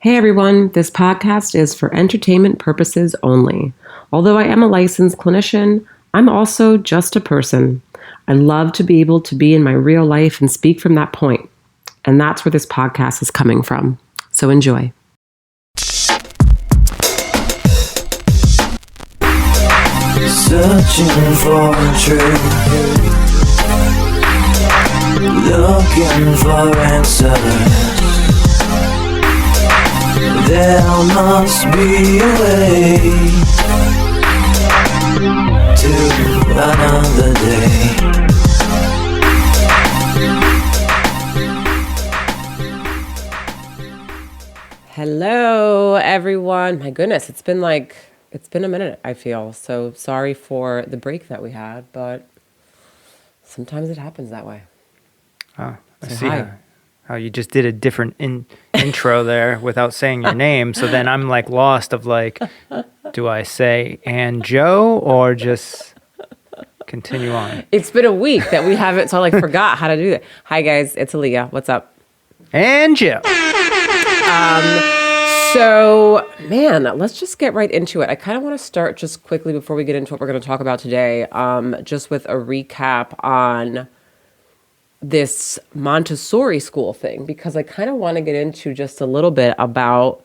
Hey everyone, this podcast is for entertainment purposes only. Although I am a licensed clinician, I'm also just a person. I love to be able to be in my real life and speak from that point. And that's where this podcast is coming from. So enjoy. Searching for truth, looking for answers. There must be a way to another day. Hello everyone. My goodness, it's been a minute, I feel. So sorry for the break that we had, but sometimes it happens that way. Oh, I So see hi. how you just did a different intro there without saying your name. So then I'm like lost of like, do I say and Joe or just continue on? It's been a week that we haven't, so I forgot how to do that. Hi guys, it's Aaliyah. What's up? And Joe. So, man, let's just get right into it. I kind of want to start just quickly before we get into what we're going to talk about today, just with a recap on this Montessori School thing, because I kind of want to get into just a little bit about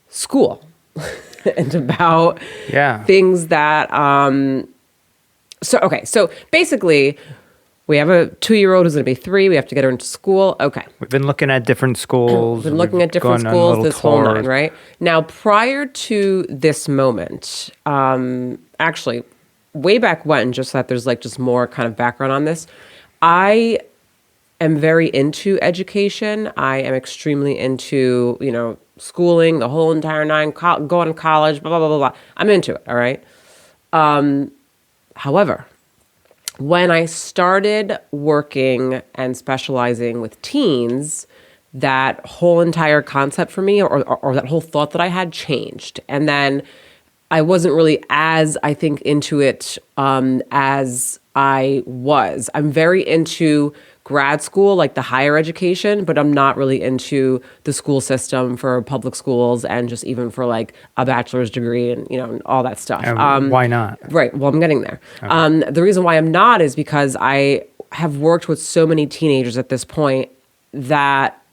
school and about things that, so basically we have a 2-year-old who's going to be 3. We have to get her into school. Okay. We've been looking at different schools. We've been looking at different schools this whole nine, right? Now, prior to this moment, actually, way back when, just so that there's just more kind of background on this, I am very into education. I am extremely into, schooling, the whole entire nine, going to college, blah, blah, blah, blah, blah. I'm into it, all right? However, when I started working and specializing with teens, that whole entire concept for me or that whole thought that I had changed. And then I wasn't really as, I think, into it as I was. I'm very into grad school, like the higher education, but I'm not really into the school system for public schools and just even for a bachelor's degree and, and all that stuff. And why not? Right. Well, I'm getting there. Okay. The reason why I'm not is because I have worked with so many teenagers at this point that,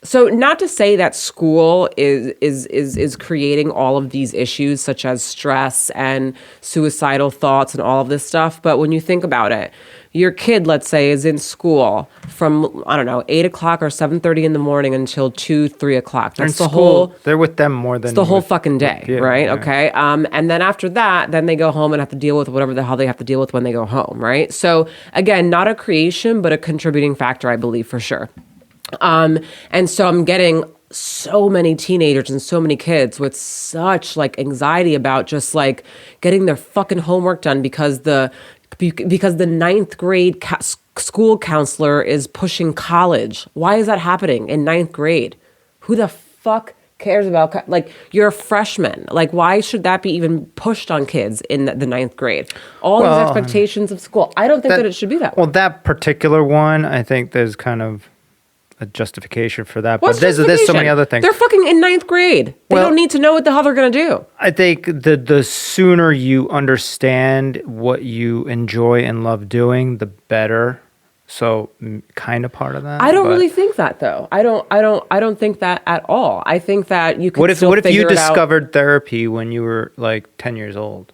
so not to say that school is creating all of these issues such as stress and suicidal thoughts and all of this stuff. But when you think about it, your kid, let's say, is in school from, 8 o'clock or 7:30 in the morning until 2, 3 o'clock. That's the whole. They're with them more than. It's the whole fucking day, right? Yeah. Okay. And then after that, then they go home and have to deal with whatever the hell they have to deal with when they go home, right? So again, not a creation, but a contributing factor, I believe, for sure. And so I'm getting so many teenagers and so many kids with such anxiety about just getting their fucking homework done because the 9th grade school counselor is pushing college. Why is that happening in 9th grade? Who the fuck cares about, you're a freshman. Why should that be even pushed on kids in the 9th grade? All these expectations of school. I don't think that it should be that way. Well, that particular one, I think there's kind of a justification for that. What's but there's so many other things. They're fucking in 9th grade. They don't need to know what the hell they're going to do. I think the sooner you understand what you enjoy and love doing, the better. So kind of part of that. I don't really think that though. I don't think that at all. I think that you can What if you discovered therapy when you were 10 years old?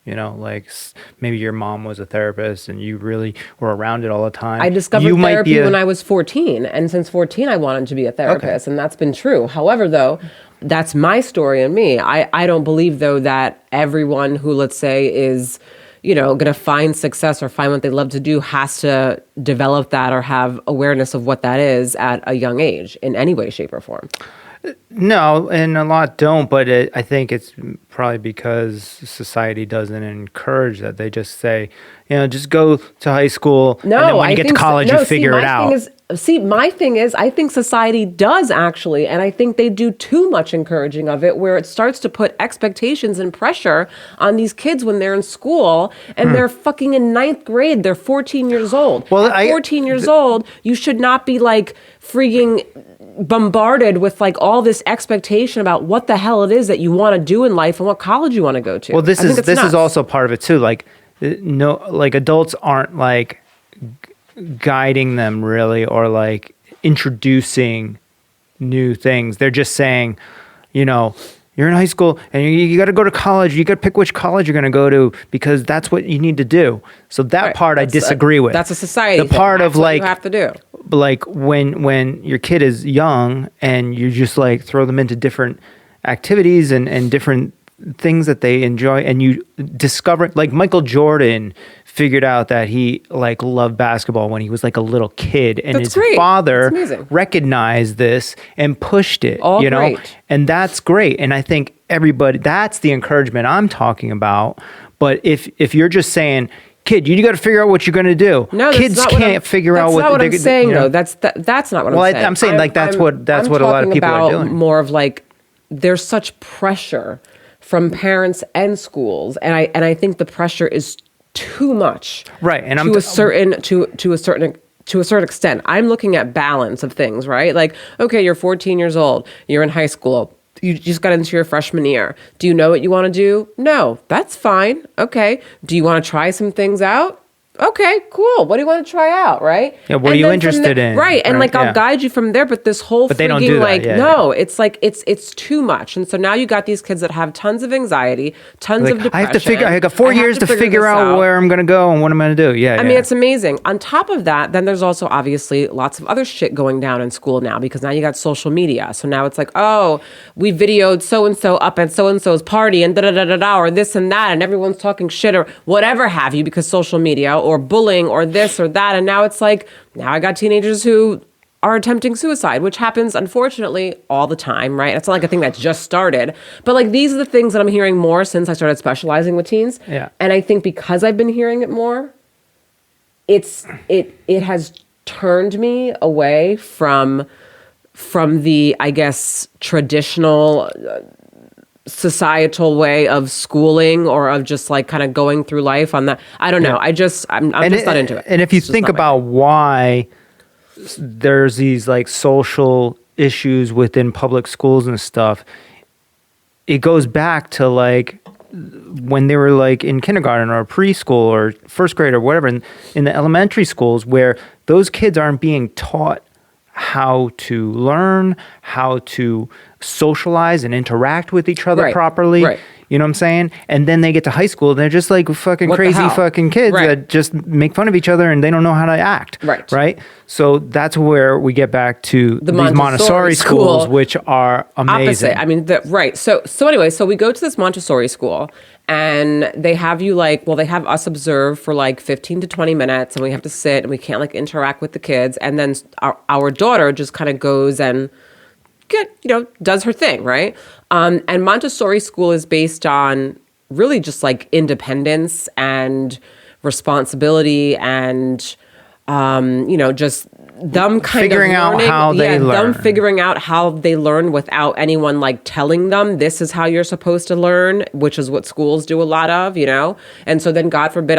Maybe your mom was a therapist and you really were around it all the time. I discovered therapy when I was 14. And since 14, I wanted to be a therapist. Okay. And that's been true. However, though, that's my story and me. I don't believe, though, that everyone who, let's say, is, going to find success or find what they love to do has to develop that or have awareness of what that is at a young age in any way, shape, or form. No, and a lot don't, but I think it's probably because society doesn't encourage that. They just say, just go to high school, and then when you get to college, you figure it out. My thing is, I think society does actually, and I think they do too much encouraging of it, where it starts to put expectations and pressure on these kids when they're in school, and they're fucking in 9th grade. They're 14 years old. Well, at 14 years old, you should not be freaking bombarded with like all this expectation about what the hell it is that you want to do in life and what college you want to go to. Well, this is also part of it too. Like, no, like adults aren't like guiding them really, or like introducing new things. They're just saying, you know, you're in high school and you got to go to college. You got to pick which college you're going to go to because that's what you need to do. So that part I disagree with. That's a society. The part of like you have to do. Like when your kid is young and you just like throw them into different activities and different things that they enjoy, and you discover, like Michael Jordan figured out that he like loved basketball when he was like a little kid, and his father recognized this and pushed it, you know, and that's great. And I think everybody, that's the encouragement I'm talking about. But if you're just saying, kid, you got to figure out what you're going to do. No, kids can't figure out what that's not what I'm saying, you know? though. That's not what I'm saying. Well, I'm saying like that's what a lot of people are doing. More of like there's such pressure from parents and schools, and I think the pressure is too much. Right, and to a certain extent. I'm looking at balance of things, right? Like, okay, you're 14 years old, you're in high school. You just got into your freshman year. Do you know what you want to do? No, that's fine. Okay. Do you want to try some things out? Okay, cool. What do you want to try out, right? Yeah, what are you interested in? Right, and like I'll guide you from there, but this whole they don't do that. Like, it's like it's too much. And so now you got these kids that have tons of anxiety, tons of depression. I got 4 years to figure out where I'm going to go and what I'm going to do. Yeah. I mean, it's amazing. On top of that, then there's also obviously lots of other shit going down in school now, because now you got social media. So now it's like, oh, we videoed so-and-so up at so-and-so's party and da-da-da-da-da, or this and that, and everyone's talking shit or whatever have you because social media, or bullying or this or that. And now it's like, now I got teenagers who are attempting suicide, which happens unfortunately all the time, right? It's not like a thing that just started, but like these are the things that I'm hearing more since I started specializing with teens. Yeah. And I think because I've been hearing it more, it has turned me away from the, I guess, traditional societal way of schooling, or of just like kind of going through life on that. I don't know. I'm just not into it. And if you think about why there's these like social issues within public schools and stuff, it goes back to like when they were like in kindergarten or preschool or first grade or whatever, in the elementary schools, where those kids aren't being taught how to learn, how to socialize and interact with each other properly. Right. You know what I'm saying? And then they get to high school, they're just like fucking crazy fucking kids that just make fun of each other and they don't know how to act. Right? So that's where we get back to these Montessori schools, which are amazing. Opposite. I mean, So anyway, so we go to this Montessori school, and they have you like, well, they have us observe for like 15 to 20 minutes, and we have to sit and we can't like interact with the kids. And then our daughter just kind of goes and does her thing, right? And Montessori school is based on really just like independence and responsibility and, just them kind figuring of learning, out how they learn. Them figuring out how they learn without anyone like telling them this is how you're supposed to learn, which is what schools do a lot of, And so then, God forbid,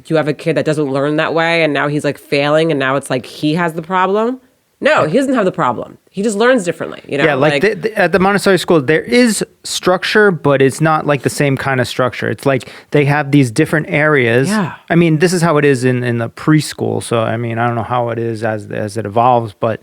you have a kid that doesn't learn that way, and now he's like failing, and now it's like he has the problem. No, he doesn't have the problem. He just learns differently, Yeah, like at the Montessori school, there is structure, but it's not like the same kind of structure. It's like they have these different areas. Yeah. I mean, this is how it is in the preschool. So, I mean, I don't know how it is as it evolves, but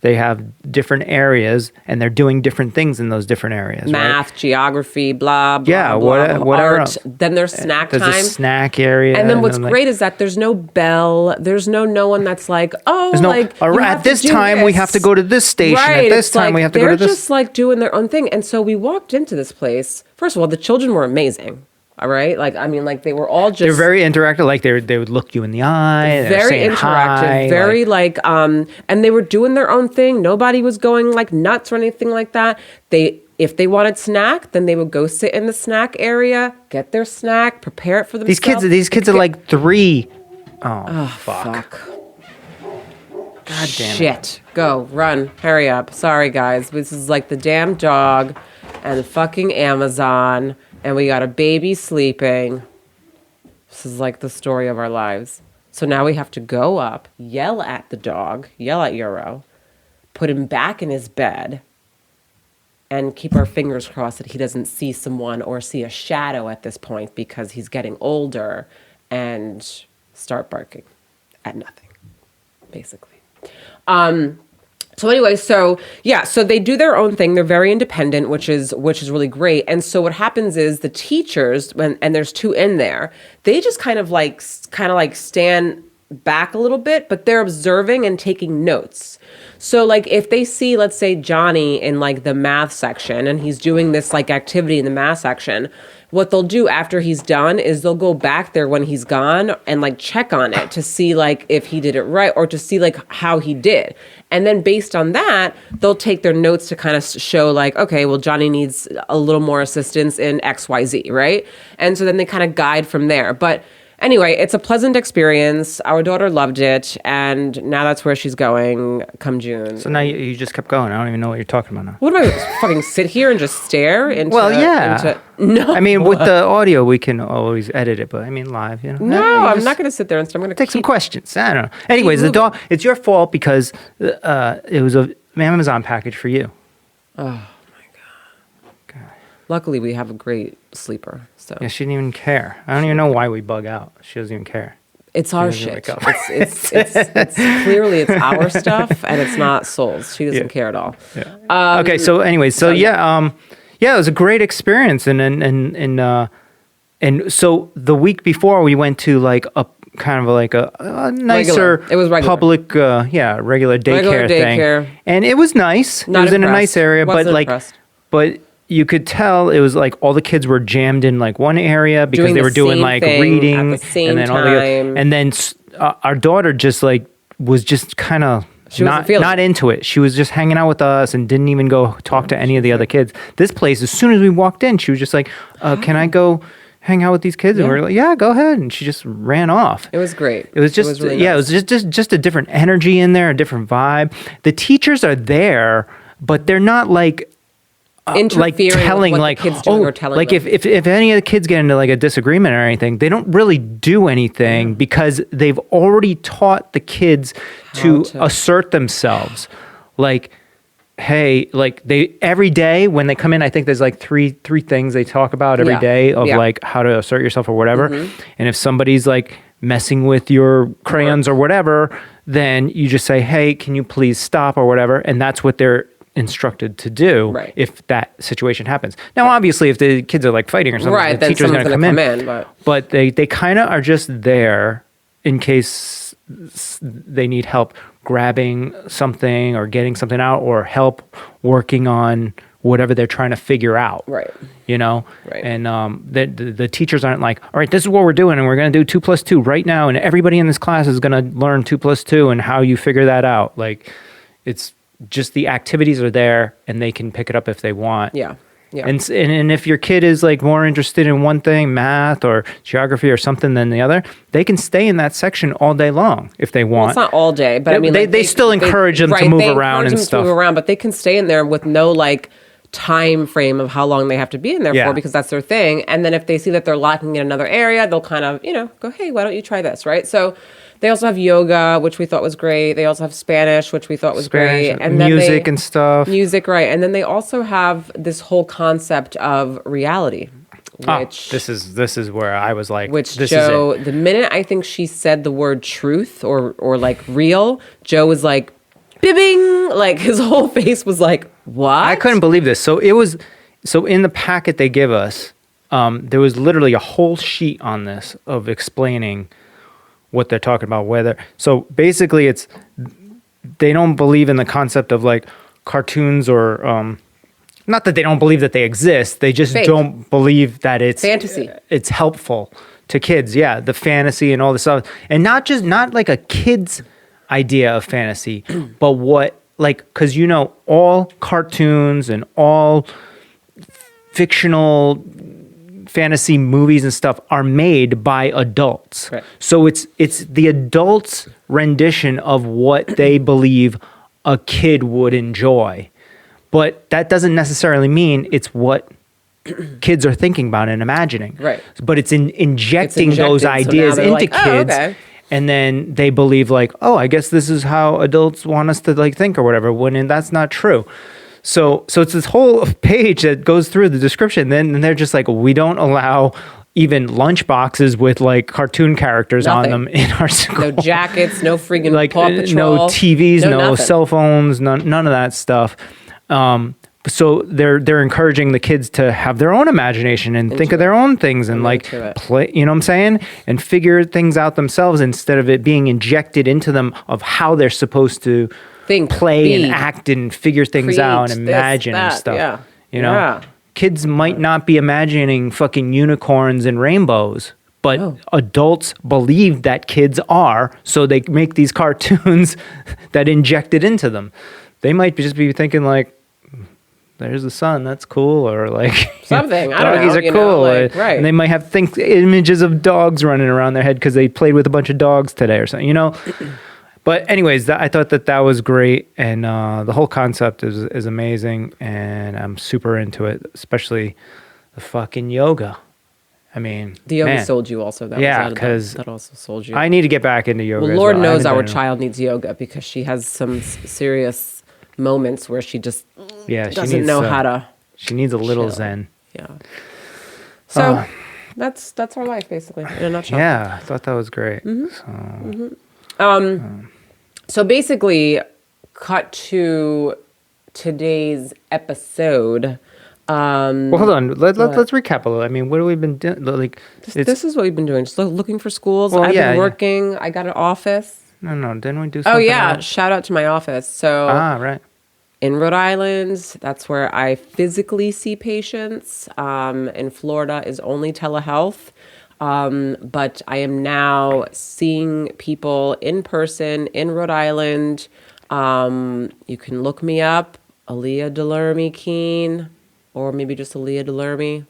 they have different areas, and they're doing different things in those different areas. Math, geography, blah, blah, yeah, blah, whatever art. Then there's snack time. There's a snack area. And then what's great is that there's no bell. There's no one that's like, at this time we have to go to this station. Right. At this time we have to go to this. They're just like doing their own thing. And so we walked into this place. First of all, the children were amazing. All right. They were all just. They're very interactive. Like they would look you in the eye. Very interactive. Hi, very and they were doing their own thing. Nobody was going like nuts or anything like that. If they wanted snack, then they would go sit in the snack area, get their snack, prepare it for themselves. These kids are like 3. Oh, fuck. God damn it. Shit. Go, run, hurry up. Sorry, guys. This is like the damn dog and fucking Amazon. And we got a baby sleeping. This is like the story of our lives. So now we have to go up, yell at the dog, yell at Euro, put him back in his bed and keep our fingers crossed that he doesn't see someone or see a shadow at this point because he's getting older, and start barking at nothing, basically. So anyway, so they do their own thing. They're very independent, which is really great. And so what happens is the teachers, and there's 2 in there, they just kind of like stand back a little bit, but they're observing and taking notes. So like if they see, let's say, Johnny in like the math section and he's doing this like activity in the math section, what they'll do after he's done is they'll go back there when he's gone and like check on it to see like if he did it right or to see like how he did. And then based on that, they'll take their notes to kind of show like, okay, well, Johnny needs a little more assistance in XYZ, right? And so then they kind of guide from there. But anyway, it's a pleasant experience. Our daughter loved it, and now that's where she's going come June. So now you just kept going. I don't even know what you're talking about now. What do I fucking sit here and just stare into? Well, yeah. No, I mean, with the audio, we can always edit it, but I mean, live, you know. No, I'm not going to sit there and I'm going to take some questions. I don't know. Anyways, the dog. It's your fault because it was an Amazon package for you. Oh. Luckily, we have a great sleeper. So yeah, she didn't even care. I don't even know why we bug out. She doesn't even care. It's our shit. It's clearly it's our stuff, and it's not Soul's. She doesn't care at all. Yeah. Okay. So anyways, it was a great experience, and so the week before we went to like a kind of like a nicer public regular daycare thing, and it was nice. Not it was impressed. in a nice area, but you could tell it was like all the kids were jammed in like one area because they were doing like reading at the same and then time. And then our daughter just like was just kind of not into it. She was just hanging out with us and didn't even go talk to any of the other kids. This place, as soon as we walked in, she was just like, "Can I go hang out with these kids?" And we were like, "Yeah, go ahead." And she just ran off. It was great. It was just really nice. It was just a different energy in there, a different vibe. The teachers are there, but they're not like like telling with what the kids doing or telling like them. if any of the kids get into like a disagreement or anything, they don't really do anything because they've already taught the kids to assert themselves. Like, hey, like they every day when they come in, I think there's like three things they talk about every day of like how to assert yourself or whatever. And if somebody's like messing with your crayons or whatever, then you just say, "Hey, can you please stop?" or whatever, and that's what they're instructed to do if that situation happens. Now, obviously, if the kids are like fighting or something, the teacher's going to come in. But they kind of are just there in case they need help grabbing something or getting something out or help working on whatever they're trying to figure out. Right. You know? Right. And the teachers aren't like, "All right, this is what we're doing and we're going to do 2 + 2 right now. And everybody in this class is going to learn 2 + 2 and how you figure that out." Like, it's just the activities are there and they can pick it up if they want. Yeah. Yeah. And if your kid is like more interested in one thing, math or geography or something than the other, they can stay in that section all day long if they want. Well, it's not all day, but I mean, they still encourage them to move around and stuff. But they can stay in there with no like time frame of how long they have to be in there for because that's their thing. And then if they see that they're lacking in another area, they'll kind of, go, "Hey, why don't you try this?" Right? So they also have yoga, which we thought was great. They also have Spanish, which we thought was great. And music and stuff. Music, right. And then they also have this whole concept of reality. Which, this is where I was like, which this Joe, is it. The minute I think she said the word truth or like real, Joe was like, bibbing. Like his whole face was like, what? I couldn't believe this. So in the packet they give us, there was literally a whole sheet on this of explaining what they're talking about. So basically it's, they don't believe in the concept of like cartoons or, not that they don't believe that they exist. They just don't believe that it's fantasy. It's helpful to kids. Yeah. The fantasy and all this stuff. And not like a kid's idea of fantasy, but cause all cartoons and all fictional fantasy movies and stuff are made by adults. Right. So it's the adults' rendition of what they believe a kid would enjoy. But that doesn't necessarily mean it's what kids are thinking about and imagining. Right. But it's injecting those ideas into kids. and then they believe like, oh, I guess this is how adults want us to like think or whatever, when that's not true. So it's this whole page that goes through the description. Then and they're just like, we don't allow even lunch boxes with like cartoon characters Nothing. on them in our school. No jackets, no freaking like Paw Patrol. no TVs, no nothing. cell phones, none of that stuff. So they're encouraging the kids to have their own imagination and think of their own things and like play, you know what I'm saying? And figure things out themselves instead of it being injected into them of how they're supposed to think, play and act and figure things out and imagine and stuff. Yeah. You know? Kids might not be imagining fucking unicorns and rainbows, but adults believe that kids are, so they make these cartoons that inject it into them. They might just be thinking like, there's the sun, that's cool, or like something. I don't know. Doggies are cool, right? And they might have images of dogs running around their head because they played with a bunch of dogs today or something, you know. But anyways, I thought that was great, and the whole concept is amazing, and I'm super into it, especially the fucking yoga. I mean, the yoga sold you also. Because that also sold you. I need to get back into yoga. Well, Lord knows our child needs yoga because she has some serious moments where she just doesn't know how to. She needs a little chill. zen. Yeah. So that's our life basically in a nutshell. Yeah, I thought that was great. So basically, cut to today's episode. Well, hold on. Let's recap a little. I mean, what have we been doing? Like, this is what we've been doing. Just looking for schools. I've been working. I got an office. No, didn't we do something? Oh yeah, else? Shout out to my office. So right. In Rhode Island, that's where I physically see patients. In Florida is only telehealth. But I am now seeing people in person in Rhode Island. You can look me up, Aaliyah Delermy Keene, or maybe just Aaliyah Delermy.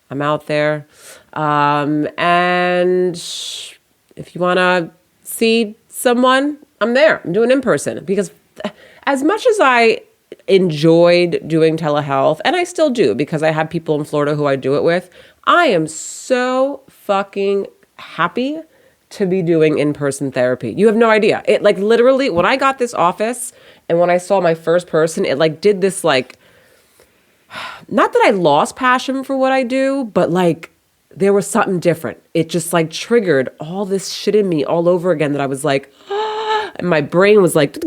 I'm out there. And if you want to see someone, I'm there. I'm doing in person because as much as I enjoyed doing telehealth, and I still do because I have people in Florida who I do it with, I am so fucking happy to be doing in-person therapy. You have no idea. It like literally when I got this office and when I saw my first person, it like did this like, not that I lost passion for what I do, but like there was something different. It just like triggered all this shit in me all over again that I was like, and my brain was like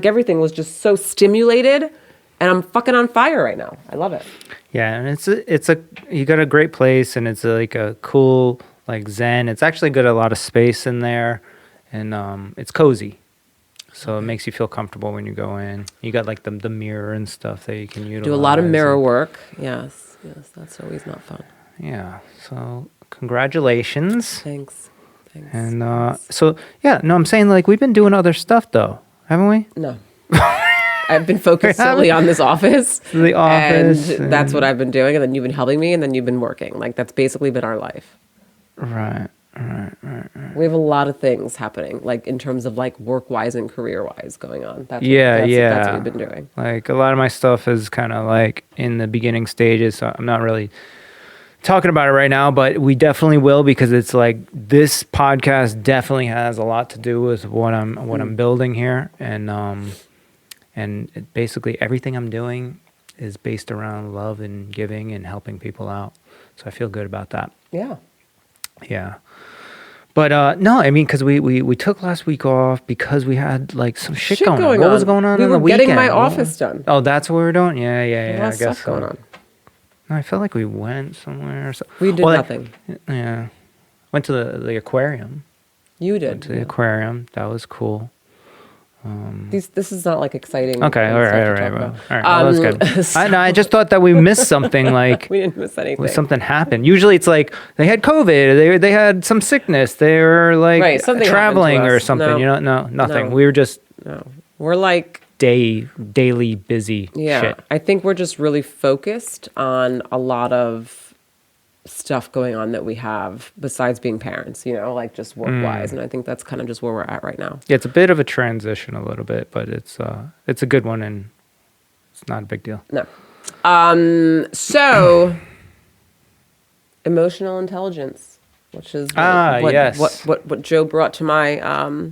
everything was just so stimulated, and I'm fucking on fire right now. I love it. Yeah, and it's a you got a great place, and it's like a cool like zen. It's actually got a lot of space in there, and it's cozy, so it makes you feel comfortable when you go in. You got like the mirror and stuff that you can utilize. Do a lot of mirror work. Yes, that's always not fun. Yeah. So congratulations. Thanks. And so yeah, no, I'm saying like we've been doing other stuff though, haven't we? No. I've been focused solely on this office. The office. And that's what I've been doing. And then you've been helping me, and then you've been working. Like, that's basically been our life. Right. We have a lot of things happening, like, in terms of, like, work-wise and career-wise going on. That's what we've been doing. Like, a lot of my stuff is kind of, like, in the beginning stages, so I'm not really talking about it right now, but we definitely will because it's, like, this podcast definitely has a lot to do with what I'm building here, and basically everything I'm doing is based around love and giving and helping people out. So I feel good about that. Yeah. Yeah. But no, I mean, because we took last week off because we had like some shit going on. What was going on in the weekend? Getting my office done. Oh, that's what we were doing? Yeah. I guess stuff going on. No, I felt like we went somewhere. We did nothing. Yeah. Went to the aquarium. You did. Went to the aquarium. That was cool. This is not like exciting. Okay, all right. Well, that's good. I just thought that we missed something. Like we didn't miss anything. Something happened. Usually, it's like they had COVID. They had some sickness. They were like traveling or something. No, you know, nothing. No. We were just we're like daily busy. Yeah, shit. I think we're just really focused on a lot of stuff going on that we have besides being parents, you know, like just work wise. And I think that's kind of just where we're at right now. Yeah, it's a bit of a transition a little bit, but it's a good one and it's not a big deal. No. So emotional intelligence. which is yes. what Joe brought to my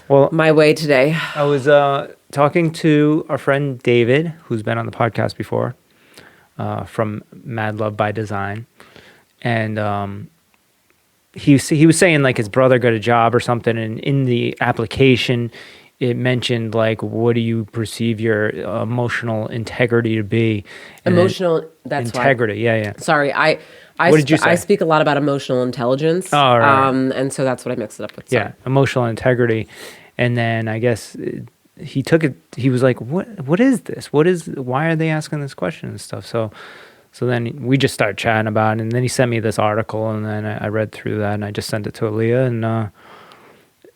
Well, my way today. I was talking to our friend David, who's been on the podcast before, from Mad Love by Design, and he was saying like his brother got a job or something, and in the application it mentioned like, what do you perceive your emotional integrity to be? And that's integrity. Why. Yeah. Sorry, What did you say? I speak a lot about emotional intelligence. Oh, right. And so that's what I mixed it up with. Sorry. Yeah, emotional integrity. And then I guess he took it. He was like, "What is this? Why are they asking this question and stuff?" So then we just started chatting about it. And then he sent me this article, and then I read through that, and I just sent it to Aaliyah, and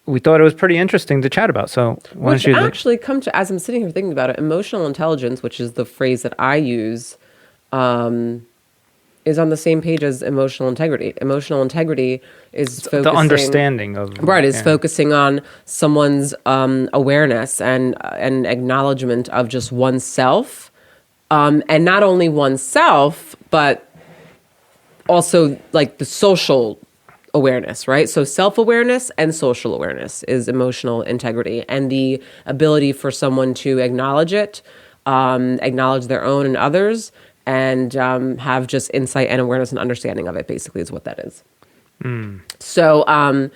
we thought it was pretty interesting to chat about. So why don't you actually come to, as I'm sitting here thinking about it, emotional intelligence, which is the phrase that I use, is on the same page as emotional integrity. Emotional integrity is focusing, the understanding of focusing on someone's awareness and acknowledgement of just oneself, and not only oneself, but also like the social awareness, right? So self-awareness and social awareness is emotional integrity, and the ability for someone to acknowledge it, acknowledge their own and others, and have just insight and awareness and understanding of it, basically, is what that is. So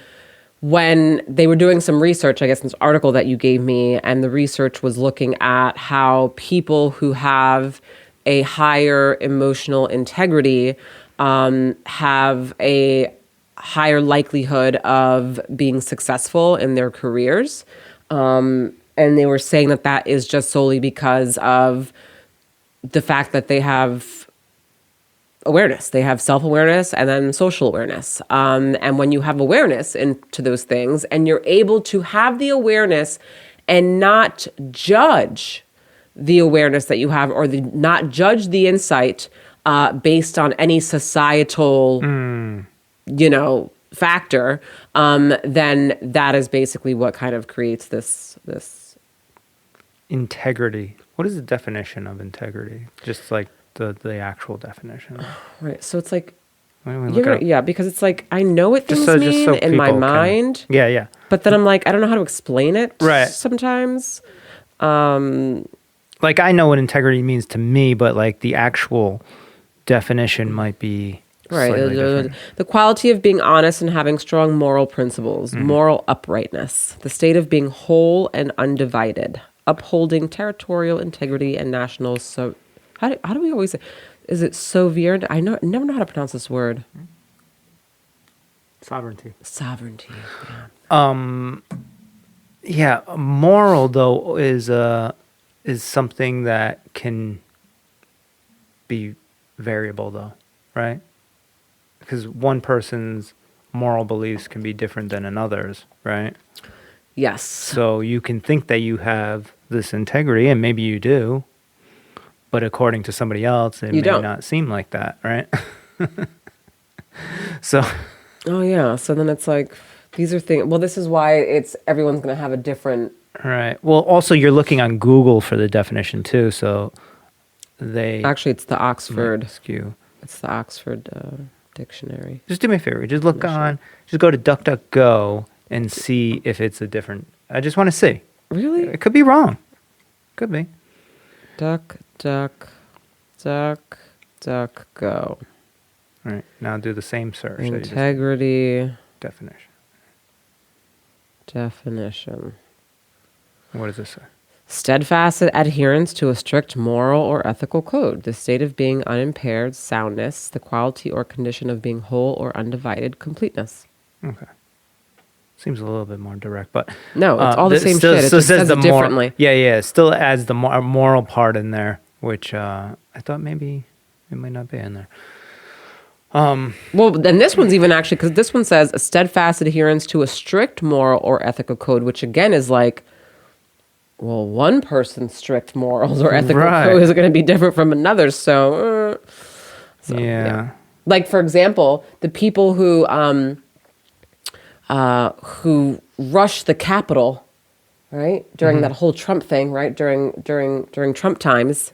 when they were doing some research, I guess, in this article that you gave me, and the research was looking at how people who have a higher emotional integrity have a higher likelihood of being successful in their careers. And they were saying that is just solely because of the fact that they have awareness. They have self-awareness and then social awareness. And when you have awareness into those things, and you're able to have the awareness and not judge the awareness that you have, or not judge the insight based on any societal factor, then that is basically what kind of creates this integrity. What is the definition of integrity? Just like the actual definition. Right. So it's like, yeah, because it's like, I know what things so mean in my mind. Yeah. But then I'm like, I don't know how to explain it. Right. Sometimes. Like I know what integrity means to me, but like the actual definition might be right. Different. The quality of being honest and having strong moral principles, moral uprightness, the state of being whole and undivided, upholding territorial integrity and national. So, how do we always say? Is it sovereign? I never know how to pronounce this word. Sovereignty. Yeah. Moral though is something that can be variable though, right? Because one person's moral beliefs can be different than another's, right? Yes. So you can think that you have this integrity, and maybe you do, but according to somebody else, it may not seem like that, right? So. Oh yeah. So then it's like, these are things. Well, this is why everyone's going to have a different. Right. Well, also you're looking on Google for the definition too, so actually it's the Oxford. Skew. It's the Oxford dictionary. Just do me a favor. Just look just go to DuckDuckGo and see if it's a different. I just want to see. Really? It could be wrong. Could be. DuckDuckGo. All right. Now do the same search. Integrity. Definition. What does this say? Steadfast adherence to a strict moral or ethical code, the state of being unimpaired, soundness, the quality or condition of being whole or undivided, completeness. Okay. Seems a little bit more direct, but... No, it's all the same shit. It just says it differently. Yeah, it still adds the moral part in there, which I thought maybe it might not be in there. Well, then this one's even actually, because this one says a steadfast adherence to a strict moral or ethical code, which again is like, well, one person's strict morals or ethical code is going to be different from another. So yeah. Like, for example, the people who rushed the Capitol, right, during that whole Trump thing, right, during Trump times,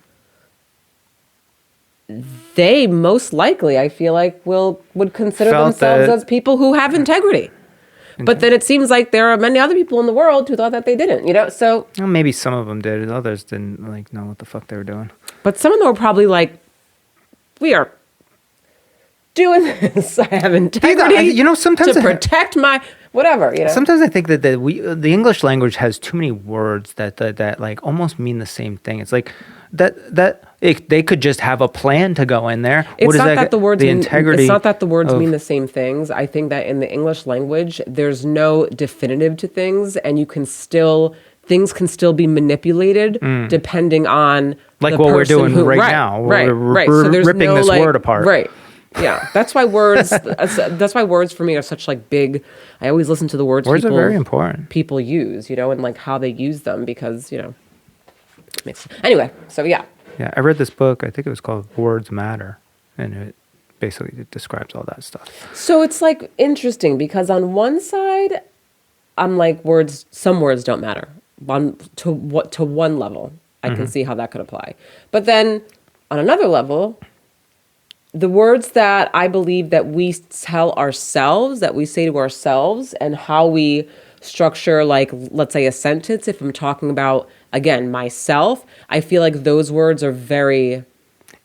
they most likely, I feel like, would consider themselves as people who have integrity. But then it seems like there are many other people in the world who thought that they didn't, so... Well, maybe some of them did. Others didn't, know what the fuck they were doing. But some of them were probably like, we are doing this. I have integrity sometimes to protect my... whatever, Sometimes I think that the English language has too many words that like almost mean the same thing. It's like they could just have a plan to go in there. It's not that the words mean mean the same things. I think that in the English language, there's no definitive to things, and things can still be manipulated depending on like the what we're person doing now. Right. We're So there's ripping no, this word apart. Right. Yeah, that's why words. That's why words for me are such like big. I always listen to the words. Words are very important. People use, and like how they use them because Anyway, so yeah. Yeah, I read this book. I think it was called Words Matter, and it basically describes all that stuff. So it's like interesting because on one side, I'm like some words don't matter. To one level, I can see how that could apply, but then on another level. The words that I believe that we tell ourselves, that we say to ourselves, and how we structure, like, let's say a sentence, if I'm talking about, again, myself, I feel like those words are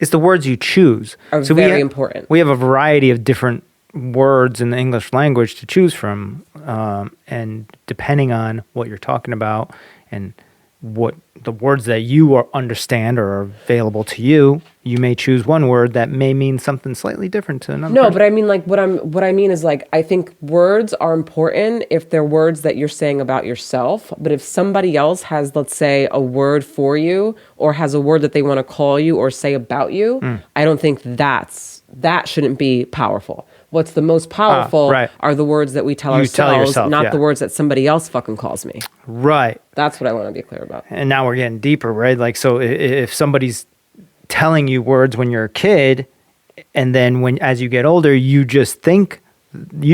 It's the words you choose. Very important. We have a variety of different words in the English language to choose from, and depending on what you're talking about and what the words that you understand or are available to you, you may choose one word that may mean something slightly different to another. No, person. but I mean, like, what I mean is, like, I think words are important if they're words that you're saying about yourself. But if somebody else has, let's say, a word for you or has a word that they want to call you or say about you, I don't think that shouldn't be powerful. What's the most powerful are the words that we tell ourselves, not the words that somebody else fucking calls me. Right. That's what I want to be clear about. And now we're getting deeper, right? Like, so if somebody's telling you words when you're a kid, and then as you get older, you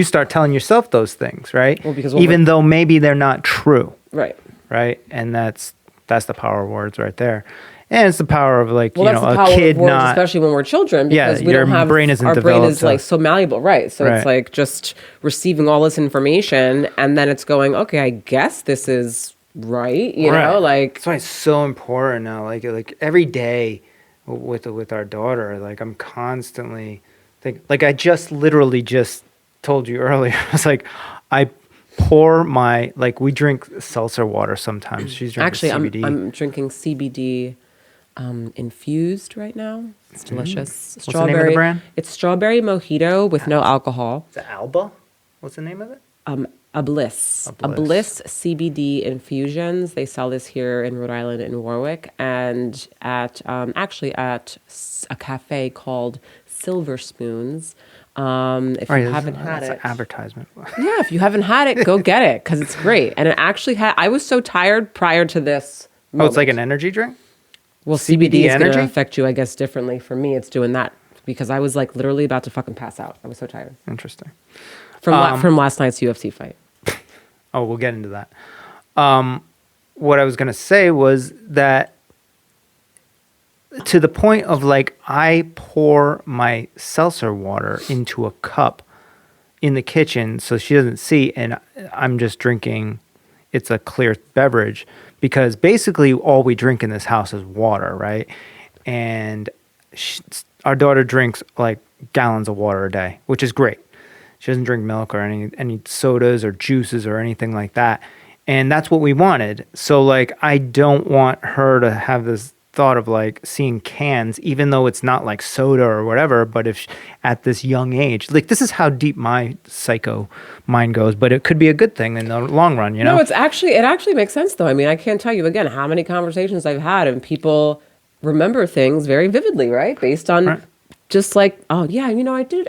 start telling yourself those things, right? Well, because even though maybe they're not true. Right. Right. And that's the power of words right there. And it's the power of a kid words, not, especially when we're children, because we don't have brain isn't our brain developed, is like so malleable, right? So it's like just receiving all this information, and then it's going, okay, I guess this is right, you know, like that's why it's so important now. Like every day with our daughter, like I'm constantly like I literally just told you earlier. I was like, I pour we drink seltzer water sometimes. She's drinking CBD. I'm drinking CBD. Infused right now. It's delicious. What's the name of the brand? It's strawberry mojito with no alcohol. Is it Alba? What's the name of it? A Bliss CBD infusions. They sell this here in Rhode Island in Warwick, and at a cafe called Silver Spoons. If you haven't had it, an advertisement. Yeah, if you haven't had it, go get it because it's great. And it actually I was so tired prior to this moment. Oh, it's like an energy drink? Well, CBD is going to affect you, I guess, differently. For me, it's doing that because I was like literally about to fucking pass out. I was so tired. Interesting. From last night's UFC fight. Oh, we'll get into that. What I was going to say was that to the point of I pour my seltzer water into a cup in the kitchen so she doesn't see, and I'm just drinking. It's a clear beverage. Because basically all we drink in this house is water, right? And our daughter drinks gallons of water a day, which is great. She doesn't drink milk or any sodas or juices or anything like that. And that's what we wanted. So I don't want her to have this thought of seeing cans, even though it's not soda or whatever, but if at this young age, this is how deep my psycho mind goes, but it could be a good thing in the long run, you know? No, it actually makes sense though. I mean, I can't tell you again how many conversations I've had and people remember things very vividly, right? Based on just oh yeah, I did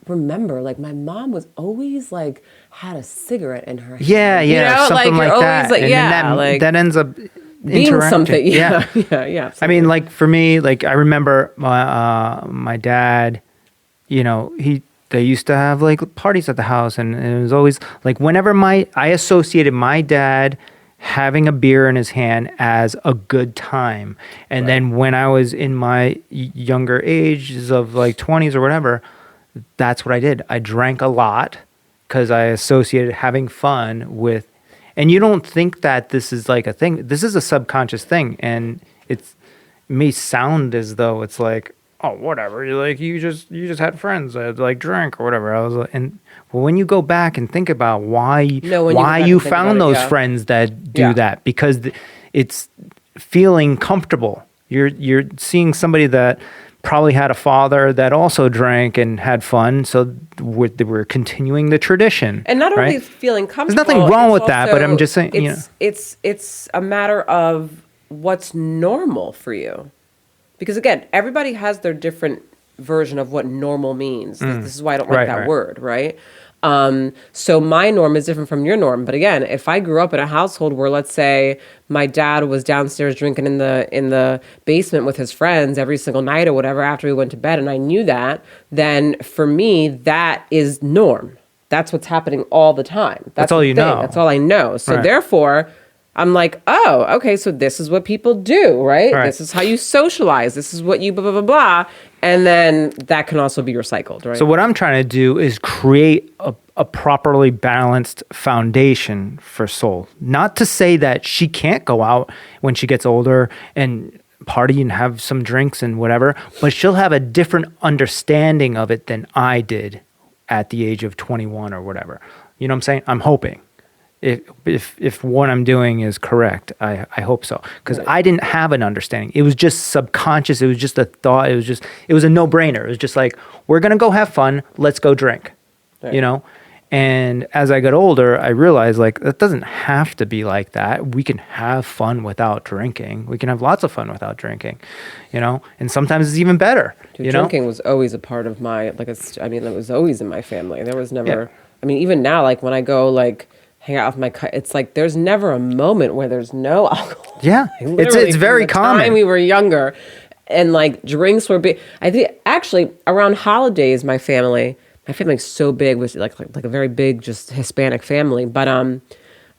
remember my mom was always had a cigarette in her hand. Yeah, something like that. And that ends up being something. Yeah. I mean, for me, I remember my dad, they used to have parties at the house, and it was always whenever I associated my dad having a beer in his hand as a good time. And then when I was in my younger ages of like 20s or whatever, that's what I did. I drank a lot because I associated having fun with, and you don't think that this is like a thing. This is a subconscious thing. And it may sound as though it's like, oh, whatever. You're like, you just had friends that like drank or whatever. I was like, and well, when you go back and think about why you found those friends that do that, because it's feeling comfortable. You're seeing somebody that probably had a father that also drank and had fun, so we're continuing the tradition. And not only feeling comfortable. There's nothing wrong with that, but I'm just saying, it's a matter of what's normal for you. Because again, everybody has their different version of what normal means. This is why I don't like that word, right? So my norm is different from your norm. But again, if I grew up in a household where, let's say, my dad was downstairs drinking in the basement with his friends every single night or whatever after we went to bed, and I knew that, then for me, that is norm. That's what's happening all the time. That's all you know. That's all I know. So therefore, I'm like, oh, okay, so this is what people do, right? This is how you socialize. This is what you blah, blah, blah, blah. And then that can also be recycled, right? So what I'm trying to do is create a properly balanced foundation for Soul. Not to say that she can't go out when she gets older and party and have some drinks and whatever, but she'll have a different understanding of it than I did at the age of 21 or whatever. You know what I'm saying? I'm hoping. If what I'm doing is correct, I hope so. Because I didn't have an understanding. It was just subconscious. It was just a thought. It was a no-brainer. It was just like, we're going to go have fun. Let's go drink, you know? And as I got older, I realized like, that doesn't have to be like that. We can have fun without drinking. We can have lots of fun without drinking, you know? And sometimes it's even better. Dude, drinking was always a part of my, it was always in my family. There was never, even now, like when I go like, hang out with it's like there's never a moment where there's no alcohol. Yeah, it's very common. Time we were younger, and like drinks were big. I think actually around holidays, my family's so big, was like a very big just Hispanic family, but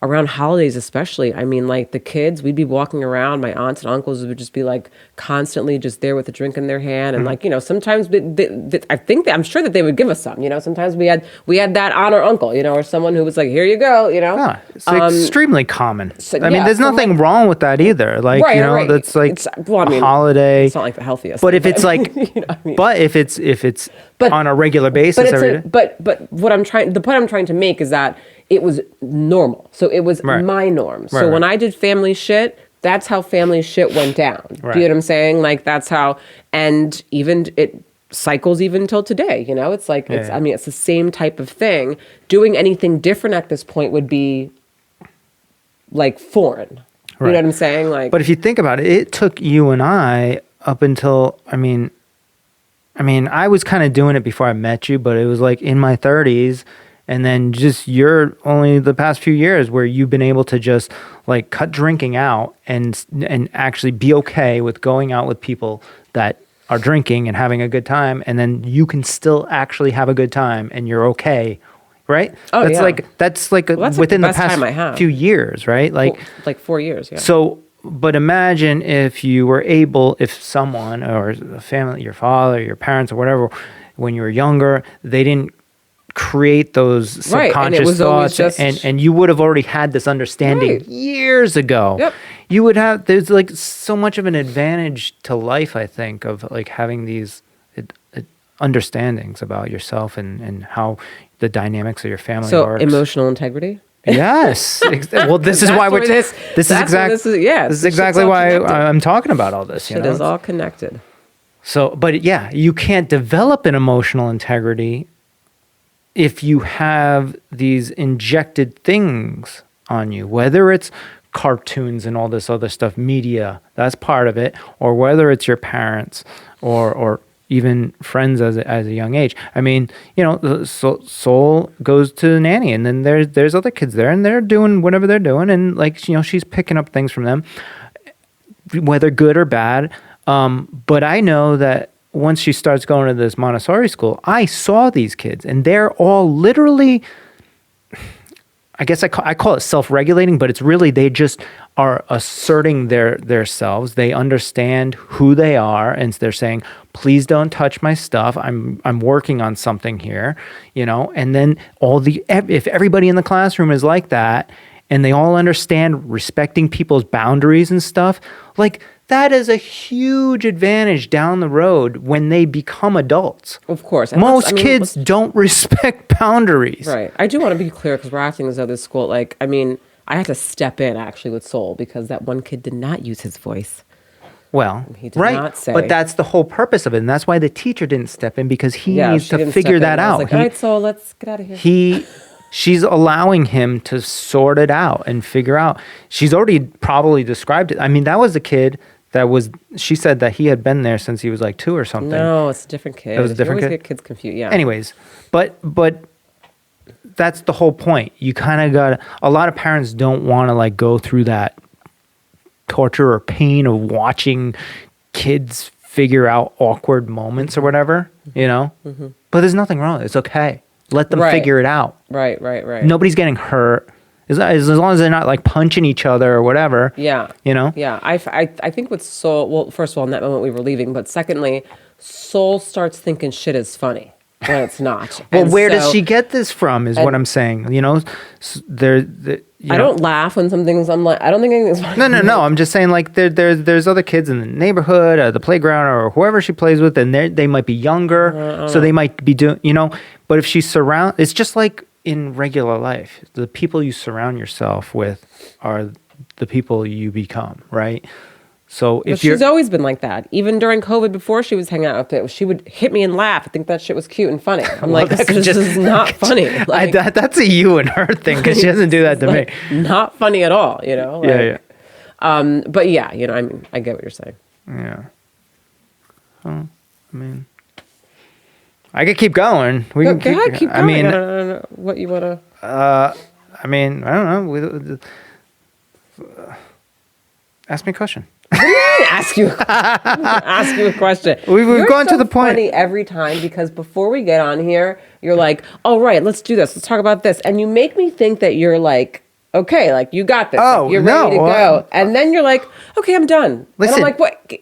around holidays especially, I mean, like the kids, we'd be walking around, my aunts and uncles would just be like constantly just there with a drink in their hand. And like, you know, sometimes I'm sure that they would give us some, you know, sometimes we had that aunt or uncle, you know, or someone who was like, here you go, you know. Yeah, it's extremely common. So, I mean, there's nothing wrong with that either. Like, you know, that's like a holiday. It's not like the healthiest. But if it's like, you know what I mean? But if it's on a regular basis every day. But the point I'm trying to make is that it was normal. So it was my norm. So when I did family shit, that's how family shit went down. Do you know what I'm saying? Like that's how, and even it cycles even till today, you know? It's like, it's the same type of thing. Doing anything different at this point would be like foreign. You know what I'm saying? Like, but if you think about it, it took you and I up until, I mean, I was kind of doing it before I met you, but it was like in my 30s. And then just you're only the past few years where you've been able to just like cut drinking out and actually be okay with going out with people that are drinking and having a good time. And then you can still actually have a good time and you're okay. Right? Oh, that's within the past few years, right? Like 4 years. Yeah. So, but imagine if you were able, if someone or a family, your father, your parents or whatever, when you were younger, they didn't create those subconscious thoughts and you would have already had this understanding years ago. Yep. You would have, there's like so much of an advantage to life, I think, of like having these understandings about yourself and how the dynamics of your family works. So emotional integrity? Yes. Well, this is why this is exactly why I'm talking about all this. It is all connected. So, but yeah, you can't develop an emotional integrity if you have these injected things on you, whether it's cartoons and all this other stuff, media, that's part of it, or whether it's your parents or even friends as a young age. I mean, you know, Soul goes to the nanny, and then there's other kids there, and they're doing whatever they're doing, and like, you know, she's picking up things from them, whether good or bad. But I know that once she starts going to this Montessori school, I saw these kids, and they're all literally, I guess I call it self-regulating, but it's really they just are asserting their selves. They understand who they are, and they're saying, "Please don't touch my stuff. I'm working on something here," you know. And then if everybody in the classroom is like that, and they all understand respecting people's boundaries and stuff, like that is a huge advantage down the road when they become adults. Of course. Most kids don't respect boundaries. Right. I do want to be clear because we're acting as though this school, like, I mean, I had to step in actually with Soul because that one kid did not use his voice. Well, he did not say. But that's the whole purpose of it. And that's why the teacher didn't step in, because he needs to figure that out. Like, all right, Soul, let's get out of here. She's allowing him to sort it out and figure out. She's already probably described it. I mean, that was a kid she said that he had been there since he was like 2 or something. No, it's a different kid. It was a different kid? Get kids confused, yeah. Anyways, but that's the whole point. You kind of got a lot of parents don't want to like go through that torture or pain of watching kids figure out awkward moments or whatever, you know? Mm-hmm. But there's nothing wrong. It's okay. Let them figure it out. Right. Nobody's getting hurt. As long as they're not like punching each other or whatever. Yeah. You know? Yeah. I think with Soul, well, first of all, in that moment we were leaving, but secondly, Soul starts thinking shit is funny when it's not. Well, where does she get this from is what I'm saying. You know, I don't laugh when I'm like, I don't think anything's funny. No. I'm just saying like there's other kids in the neighborhood, the playground, or whoever she plays with, and they might be younger, so they might be doing, you know. But if it's just like in regular life, the people you surround yourself with are the people you become, right? So if she's always been like that. Even during COVID, before she was hanging out with it, she would hit me and laugh. I think that shit was cute and funny. I'm like, this is not funny. Like, that's a you and her thing, because she doesn't do that to me. Not funny at all, you know? Like, yeah. But yeah, you know, I mean, I get what you're saying. Yeah. Well, I mean, I could keep going. Go ahead, keep going. I mean, I don't know what you want to... I mean, I don't know. Ask me a question. Ask you a question. We've gone to the point. Funny every time, because before we get on here, you're like, "Oh right, let's do this. Let's talk about this," and you make me think that you're like, "Okay, like you got this. Oh, you're ready to go," and then you're like, "Okay, I'm done." Listen, and I'm like, "What?"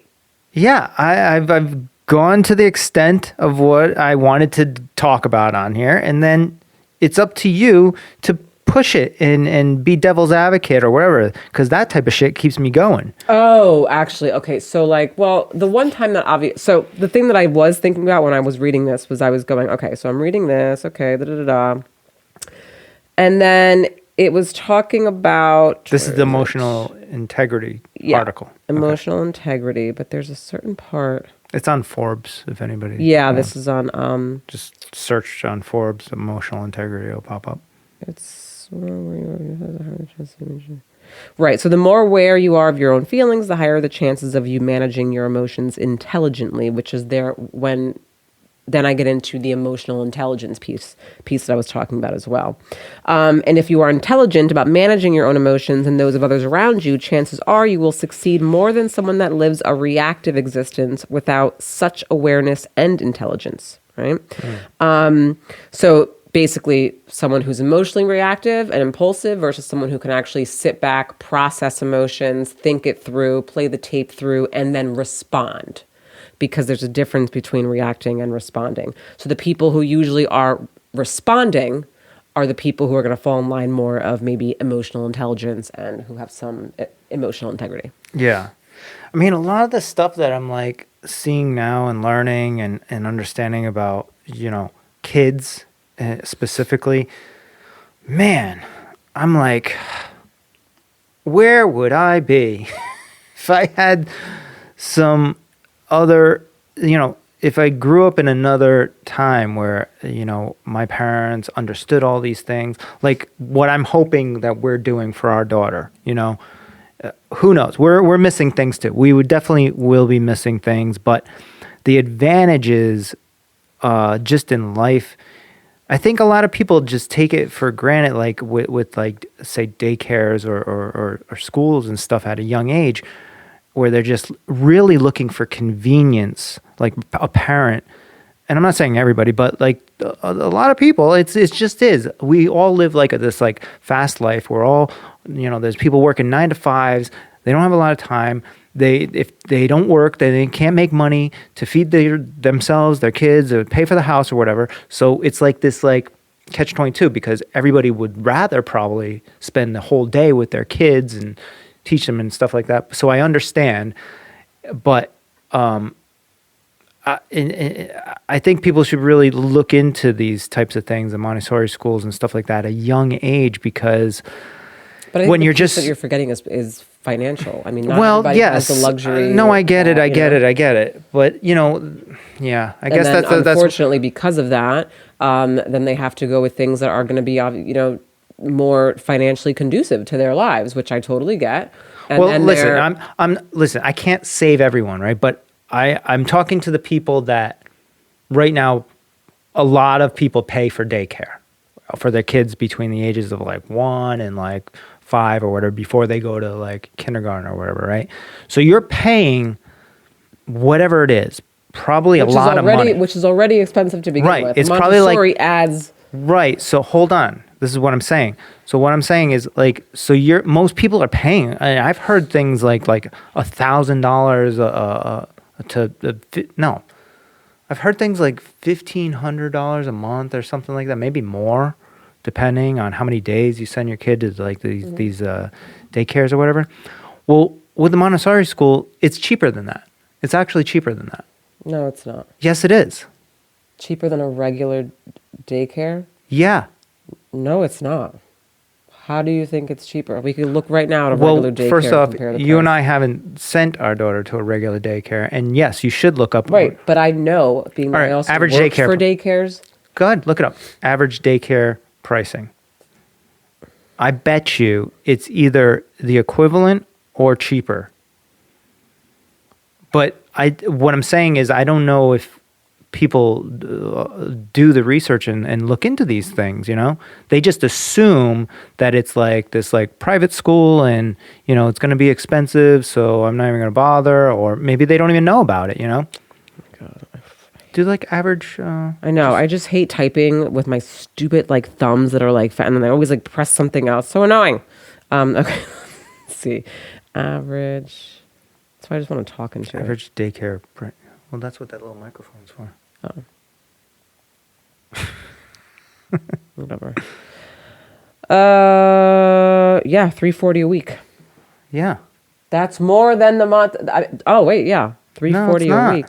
Yeah, I've gone to the extent of what I wanted to talk about on here, and then it's up to you to push it and be devil's advocate or whatever, because that type of shit keeps me going. Oh, actually, okay. So like, well, the one time that so the thing that I was thinking about when I was reading this was I was going, okay, so I'm reading this, okay, and then it was talking about... This is the emotional integrity article. Emotional integrity, but there's a certain part... It's on Forbes, if anybody... Yeah, this is on... Just search on Forbes, emotional integrity, it'll pop up. It's... Right. So the more aware you are of your own feelings, the higher the chances of you managing your emotions intelligently, which is then I get into the emotional intelligence piece that I was talking about as well. And if you are intelligent about managing your own emotions and those of others around you, chances are you will succeed more than someone that lives a reactive existence without such awareness and intelligence. Right. So basically someone who's emotionally reactive and impulsive versus someone who can actually sit back, process emotions, think it through, play the tape through, and then respond. Because there's a difference between reacting and responding. So the people who usually are responding are the people who are going to fall in line more of maybe emotional intelligence and who have some emotional integrity. Yeah. I mean, a lot of the stuff that I'm like seeing now and learning and understanding about, you know, kids specifically, man, I'm like, where would I be if I had some other, you know, if I grew up in another time where, you know, my parents understood all these things, like what I'm hoping that we're doing for our daughter, you know, who knows? We're missing things too. We would definitely will be missing things, but the advantages just in life, I think a lot of people just take it for granted, like with like, say, daycares or schools and stuff at a young age, where they're just really looking for convenience, like a parent. And I'm not saying everybody, but like a lot of people, it just is. We all live like this like fast life. We're all, there's people working 9 to 5s. They don't have a lot of time. If they don't work, then they can't make money to feed themselves, their kids, or pay for the house or whatever. So it's like this like catch-22, because everybody would rather probably spend the whole day with their kids and teach them and stuff like that. So I understand, but I think people should really look into these types of things, the Montessori schools and stuff like that, at a young age, because but I think when you're that you're forgetting is financial. I mean, not well, everybody yes, has the luxury. no, I get it. I get it. But yeah, I guess then, that's unfortunately because of that. Then they have to go with things that are going to be, more financially conducive to their lives, which I totally get. And, well, listen, I can't save everyone, right? But I'm talking to the people that right now, a lot of people pay for daycare for their kids between the ages of like 1 and like 5 or whatever, before they go to like kindergarten or whatever, right? So you're paying whatever it is, probably a lot of money. Which is already expensive to begin with. It's Montessori probably like adds. Right. So hold on. This is what I'm saying. So what I'm saying is like, so most people are paying. I've heard things like $1,000 no. I've heard things like $1,500 a month or something like that, maybe more, depending on how many days you send your kid to like these daycares or whatever. Well, with the Montessori school, it's cheaper than that. It's actually cheaper than that. No, it's not. Yes, it is. Cheaper than a regular daycare? Yeah. No, it's not. How do you think it's cheaper? We could look right now at a regular daycare. First off, and compare the you price. and I haven't sent our daughter to a regular daycare, and yes, you should look up. Right, but I know, being that I also average work daycare for daycares. Go ahead, look it up. Average daycare pricing. I bet you it's either the equivalent or cheaper. But what I'm saying is I don't know if people do the research and look into these things, They just assume that it's like this like private school and, it's going to be expensive, so I'm not even going to bother, or maybe they don't even know about it, God. Do like average... I know. I just hate typing with my stupid like thumbs that are like fat, and then I always like press something else. So annoying. Okay, let's see. Average. That's why I just want to talk into average daycare. Well, that's what that little microphone's for. Oh. Whatever. Yeah, $340 a week. Yeah. That's more than the month. $340 a week.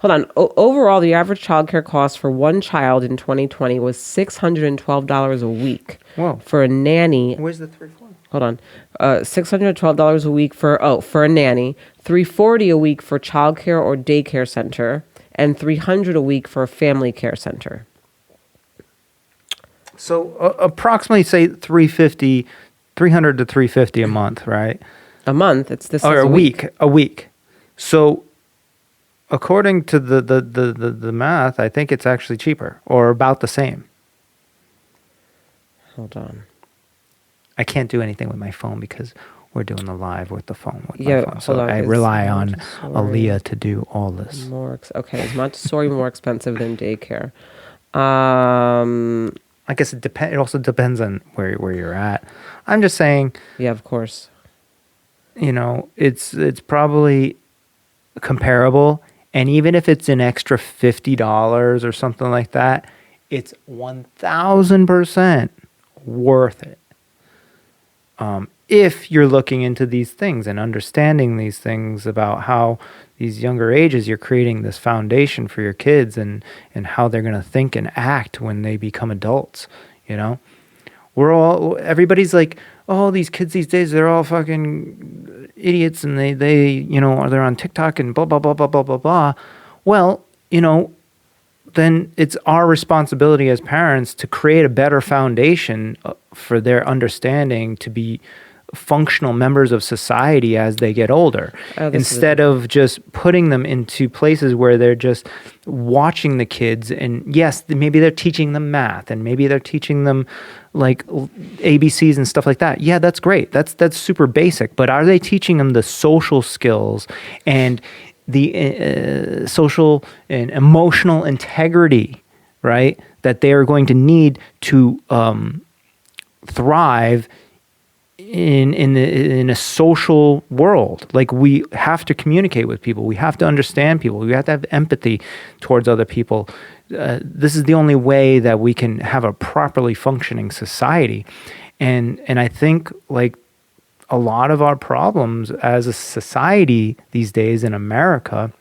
Hold on. Overall, the average childcare cost for one child in 2020 was $612 a week. Whoa. For a nanny. Where's the 340? Hold on. $612 a week for a nanny, $340 a week for childcare or daycare center, and $300 a week for a family care center. So approximately say $300 to $350 a month, right? A month. It's this. Or a week. A week. So according to the math, I think it's actually cheaper or about the same. Hold on. I can't do anything with my phone because we're doing the live with the phone. Hold on. I rely on Aaliyah to do all this. Is Montessori more expensive than daycare? I guess it depends. It also depends on where you're at. I'm just saying. Yeah, of course. It's probably comparable, and even if it's an extra $50 or something like that, it's 1,000% worth it. If you're looking into these things and understanding these things about how these younger ages, you're creating this foundation for your kids and how they're going to think and act when they become adults, everybody's like, oh, these kids these days, they're all fucking idiots and they they're on TikTok and blah, blah, blah, blah, blah, blah, blah. Well, then it's our responsibility as parents to create a better foundation for their understanding to be functional members of society as they get older, instead of just putting them into places where they're just watching the kids. And yes, maybe they're teaching them math and maybe they're teaching them like ABCs and stuff like that. Yeah, that's great. That's super basic. But are they teaching them the social skills and the social and emotional integrity right? That they are going to need to thrive in a social world. Like, we have to communicate with people. We have to understand people. We have to have empathy towards other people. This is the only way that we can have a properly functioning society. And I think, like, a lot of our problems as a society these days in America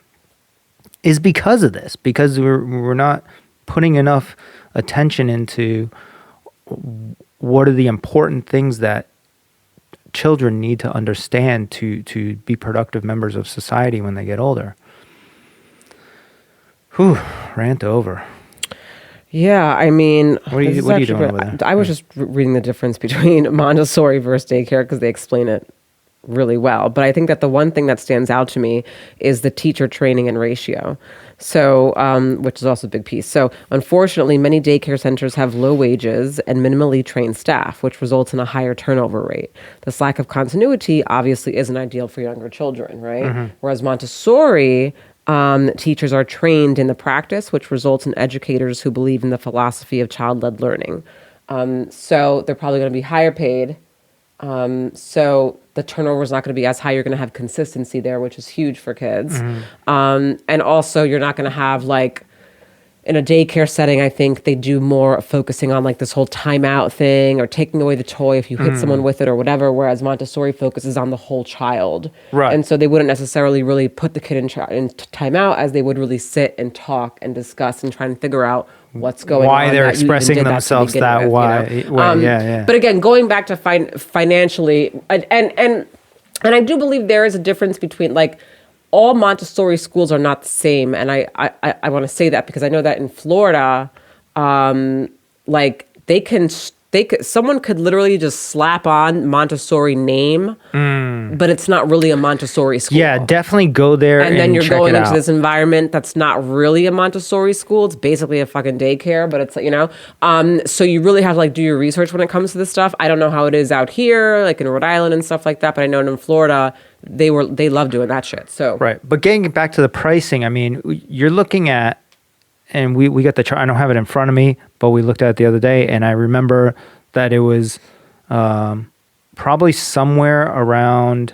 is because of this, because we're not putting enough attention into what are the important things that children need to understand to be productive members of society when they get older. Whew, rant over. Yeah, I mean, what are you doing over there? I was just reading the difference between Montessori versus daycare because they explain it really well. But I think that the one thing that stands out to me is the teacher training and ratio. So, which is also a big piece. So, unfortunately, many daycare centers have low wages and minimally trained staff, which results in a higher turnover rate. This lack of continuity obviously isn't ideal for younger children, right? Mm-hmm. Whereas Montessori, teachers are trained in the practice, which results in educators who believe in the philosophy of child-led learning. So they're probably going to be higher paid. So the turnover is not going to be as high. You're going to have consistency there, which is huge for kids. Mm-hmm. And also you're not going to have, like, in a daycare setting, I think they do more focusing on, like, this whole timeout thing or taking away the toy if you hit someone with it or whatever, whereas Montessori focuses on the whole child. Right. And so they wouldn't necessarily really put the kid in timeout, as they would really sit and talk and discuss and try and figure out what's going on. Why they're expressing themselves that way. Yeah. But again, going back to financially, and I do believe there is a difference between, like, all Montessori schools are not the same. And I want to say that because I know that in Florida, like, someone could literally just slap on Montessori name, but it's not really a Montessori school. Yeah, definitely go there and then you're check going it into out. this environment that's not really a Montessori school. It's basically a fucking daycare, but it's, you know, so you really have to, like, do your research when it comes to this stuff. I don't know how it is out here, like in Rhode Island and stuff like that, but I know in Florida, they love doing that shit. So right, but getting back to the pricing, I mean, you're looking at, and we got the chart. I don't have it in front of me, but we looked at it the other day, and I remember that it was probably somewhere around.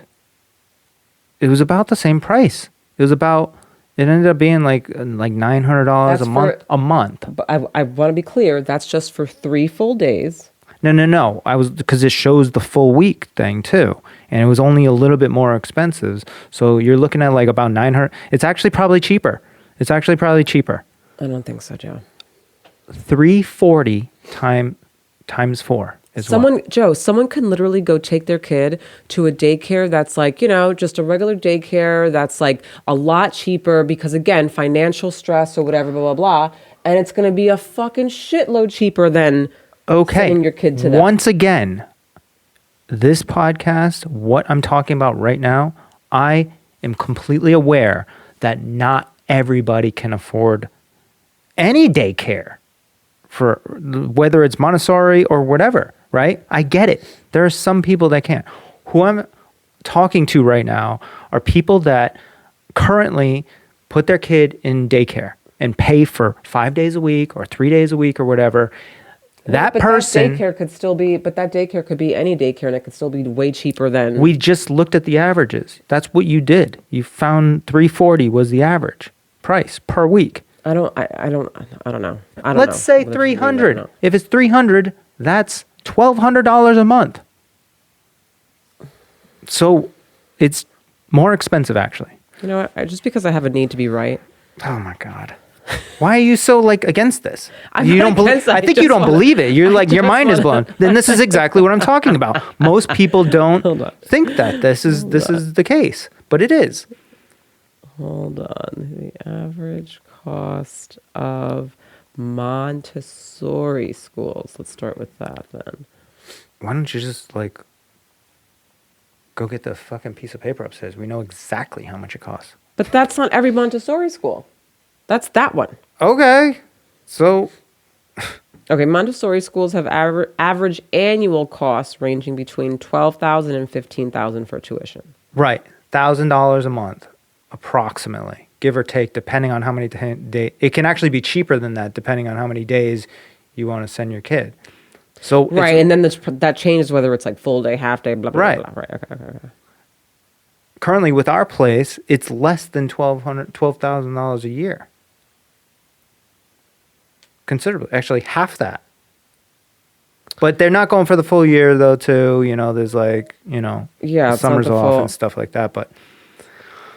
It was about the same price. It ended up being like $900 a month. But I want to be clear. That's just for 3 full days. No. Because it shows the full week thing too, and it was only a little bit more expensive. So you're looking at like about $900. It's actually probably cheaper. I don't think so, Joe. $340 times 4 is what? Joe, someone can literally go take their kid to a daycare that's, like, you know, just a regular daycare that's, like, a lot cheaper because, again, financial stress or whatever, blah, blah, blah. And it's going to be a fucking shitload cheaper than sending your kid to that. Once again, this podcast, what I'm talking about right now, I am completely aware that not everybody can afford any daycare, for whether it's Montessori or whatever, right? I get it. There are some people that can't. Who I'm talking to right now are people that currently put their kid in daycare and pay for 5 days a week or 3 days a week or whatever. That daycare could be any daycare, and it could still be way cheaper than. We just looked at the averages. That's what you did. You found $340 was the average price per week. I don't know. Let's say $300. If it's $300, that's $1,200 a month. So it's more expensive, actually. You know what? Just because I have a need to be right. Oh my God. Why are you so, like, against this? I think you don't believe it. You're like, your mind is blown. Then this is exactly what I'm talking about. Most people don't think that this is the case, but it is. Hold on. The average cost of Montessori schools. Let's start with that then. Why don't you just, like, go get the fucking piece of paper upstairs? We know exactly how much it costs. But that's not every Montessori school. That's that one. Okay. So. Okay, Montessori schools have average annual costs ranging between $12,000 and $15,000 for tuition. Right. $1,000 a month, approximately. give or take, depending on how many days. It can actually be cheaper than that, depending on how many days you want to send your kid. So right, and then that changes whether it's like full day, half day, blah blah right. blah. Right. Okay. Currently, with our place, it's less than $12,000 a year. Considerably, actually, half that. But they're not going for the full year though. Too, there's like summers off and stuff like that. But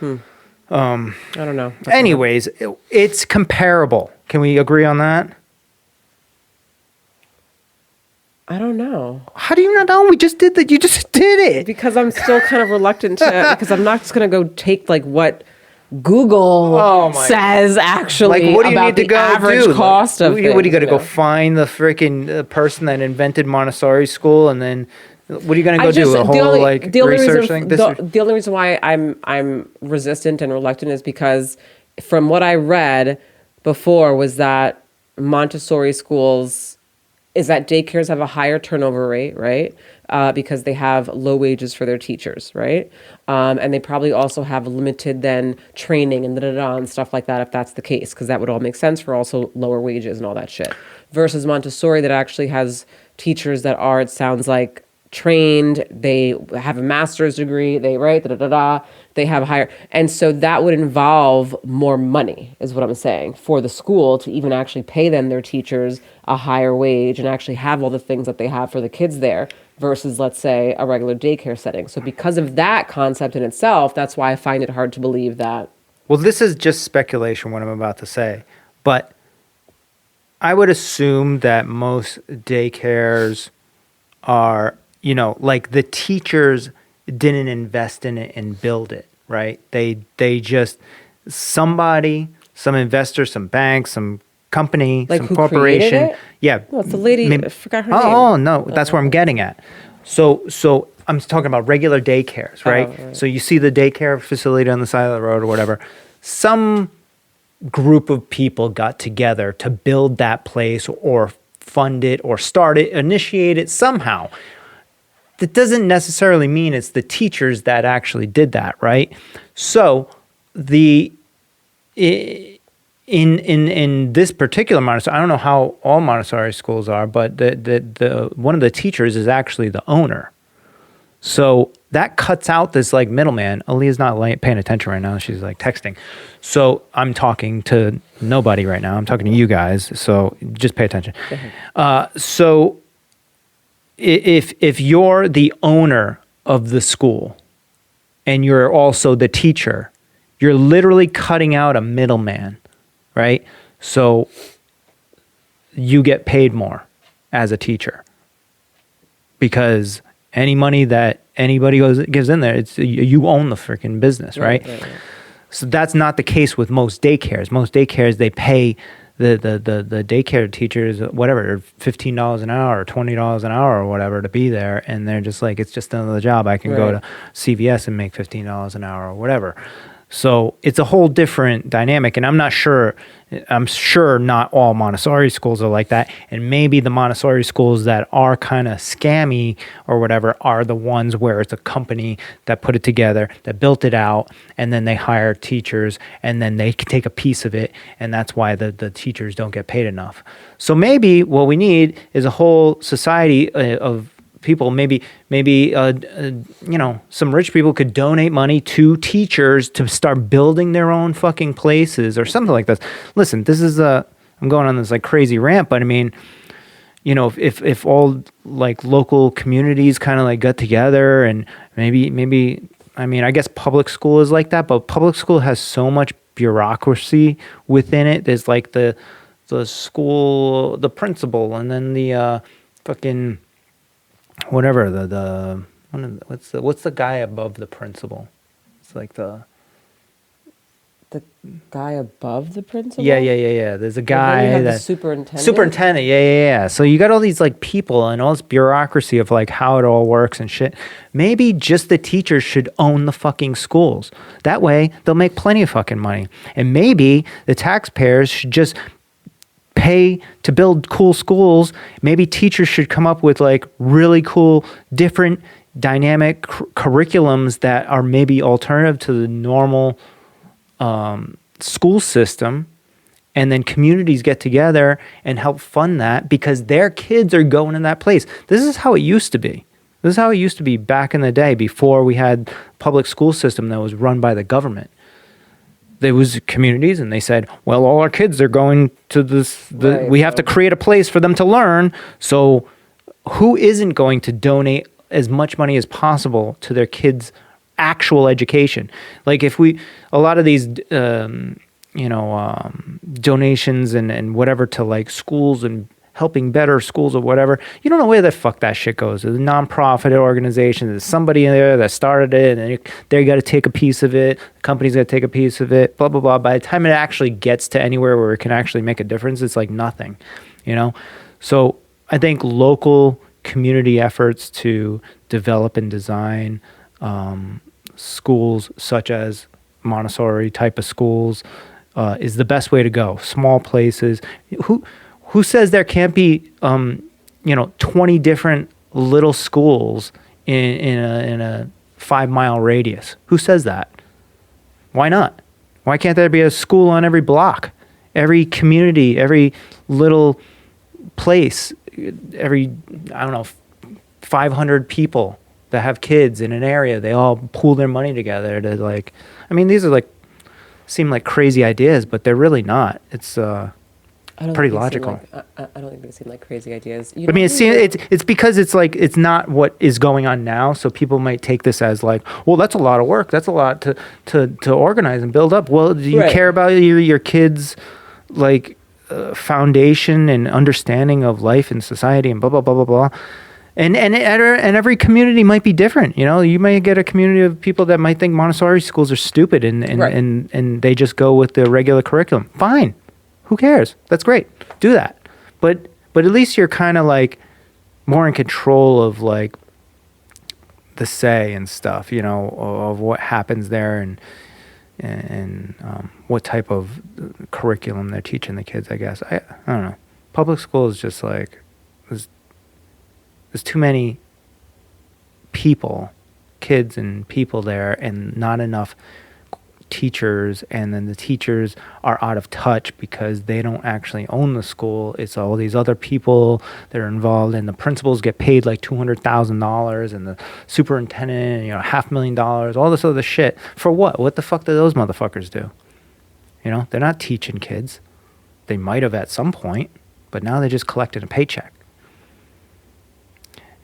I don't know. Anyways, it's comparable. Can we agree on that? I don't know. How do you not know? We just did that. You just did it. Because I'm still kind of reluctant to, because I'm not just going to go take like what Google says actually what do you about need to the go average do? cost of things. What are you going to go find the freaking person that invented Montessori School, and then what are you going to go do? A whole research thing? The only reason why I'm resistant and reluctant is because from what I read before was that Montessori schools is that daycares have a higher turnover rate, right? Because they have low wages for their teachers, right? And they probably also have limited then training and stuff like that if that's the case, because that would all make sense for also lower wages and all that shit. Versus Montessori that actually has teachers that are, it sounds like, trained, they have a master's degree, they have higher, and so that would involve more money is what I'm saying for the school to even actually pay them, their teachers, a higher wage and actually have all the things that they have for the kids there versus, let's say, a regular daycare setting. So because of that concept in itself, that's why I find it hard to believe that. Well, this is just speculation, what I'm about to say, but I would assume that most daycares are, like the teachers didn't invest in it and build it, right? They just, some investor, some bank, some company, like some corporation. It? Yeah. Well, it's the lady, I forgot her name. Oh, no, that's where I'm getting at. So I'm talking about regular daycares, right? Oh, right? So you see the daycare facility on the side of the road or whatever. Some group of people got together to build that place or fund it or start it, initiate it somehow. That doesn't necessarily mean it's the teachers that actually did that, right? So in this particular Montessori, I don't know how all Montessori schools are, but the one of the teachers is actually the owner. So that cuts out this like middleman. Aaliyah's not paying attention right now. She's like texting. So I'm talking to nobody right now. I'm talking to you guys. So just pay attention. So if you're the owner of the school and you're also the teacher, you're literally cutting out a middleman, right? So you get paid more as a teacher because any money that anybody gives in there, you own the freaking business, right? Right. So that's not the case with most daycares. Most daycares, they pay the daycare teachers, whatever, $15 an hour or $20 an hour or whatever to be there. And they're just like, it's just another job. I can go to CVS and make $15 an hour or whatever. So it's a whole different dynamic. And I'm sure not all Montessori schools are like that. And maybe the Montessori schools that are kind of scammy or whatever are the ones where it's a company that put it together, that built it out, and then they hire teachers, and then they can take a piece of it, and that's why the teachers don't get paid enough. So maybe what we need is a whole society of people, maybe some rich people could donate money to teachers to start building their own fucking places or something like this. Listen, this is I'm going on this like crazy rant, but I mean, if all like local communities kind of like got together and maybe I mean, I guess public school is like that, but public school has so much bureaucracy within it. There's like the school, the principal, and then the fucking whatever what's the guy above the principal? It's like the guy above the principal. Yeah. There's a guy the superintendent. Superintendent. Yeah. So you got all these like people and all this bureaucracy of like how it all works and shit. Maybe just the teachers should own the fucking schools. That way they'll make plenty of fucking money. And maybe the taxpayers should just pay to build cool schools. Maybe teachers should come up with like really cool, different, dynamic curriculums that are maybe alternative to the normal school system, and then communities get together and help fund that because their kids are going in that place. This is how it used to be. This is how it used to be back in the day before we had public school system that was run by the government. There was communities and they said, well, all our kids are going to this, we have to create a place for them to learn. So who isn't going to donate as much money as possible to their kids' actual education? Like if a lot of these, donations and whatever to like schools and helping better schools or whatever, you don't know where the fuck that shit goes. There's a nonprofit organization, there's somebody in there that started it, and they got to take a piece of it, the company's got to take a piece of it, blah, blah, blah. By the time it actually gets to anywhere where it can actually make a difference, it's like nothing, So I think local community efforts to develop and design schools such as Montessori type of schools is the best way to go. Small places. Who says there can't be 20 different little schools in a 5-mile radius? Who says that? Why not? Why can't there be a school on every block, every community, every little place, every 500 people that have kids in an area, they all pool their money together to these are seem like crazy ideas, but they're really not. It's pretty logical. I don't think they seem like crazy ideas. It's because it's not what is going on now. So people might take this as like, well, that's a lot of work. That's a lot to organize and build up. Well, do you care about your kids' foundation and understanding of life and society and blah blah blah blah blah? And every community might be different. You might get a community of people that might think Montessori schools are stupid and they just go with the regular curriculum. Fine. Who cares? That's great. Do that. But at least you're kind of more in control of the say and stuff, of what happens there and what type of curriculum they're teaching the kids, I guess. I don't know. Public school is just there's too many kids and people there, and not enough teachers, and then the teachers are out of touch because they don't actually own the school. It's all these other people that are involved, and the principals get paid like $200,000 and the superintendent, $500,000, all this other shit. For what? What the fuck do those motherfuckers do? They're not teaching kids. They might have at some point, but now they're just collecting a paycheck.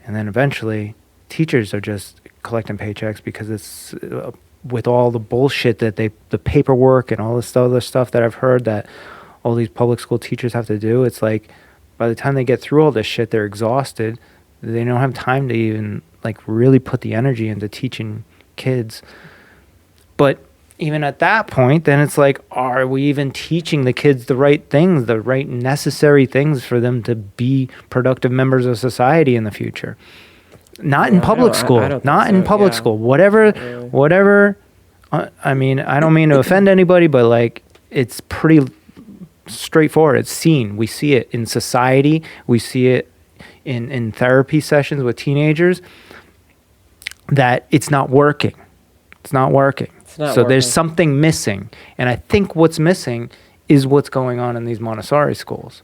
And then eventually, teachers are just collecting paychecks because it's with all the bullshit that the paperwork and all this other stuff that I've heard that all these public school teachers have to do. It's like by the time they get through all this shit, they're exhausted. They don't have time to even really put the energy into teaching kids. But even at that point, then it's like, are we even teaching the kids the right things, the right necessary things for them to be productive members of society in the future? Not in public school. Not in public school. Whatever. I don't mean to offend anybody, but it's pretty straightforward. It's seen. We see it in society. We see it in therapy sessions with teenagers that it's not working. It's not working. So there's something missing. And I think what's missing is what's going on in these Montessori schools.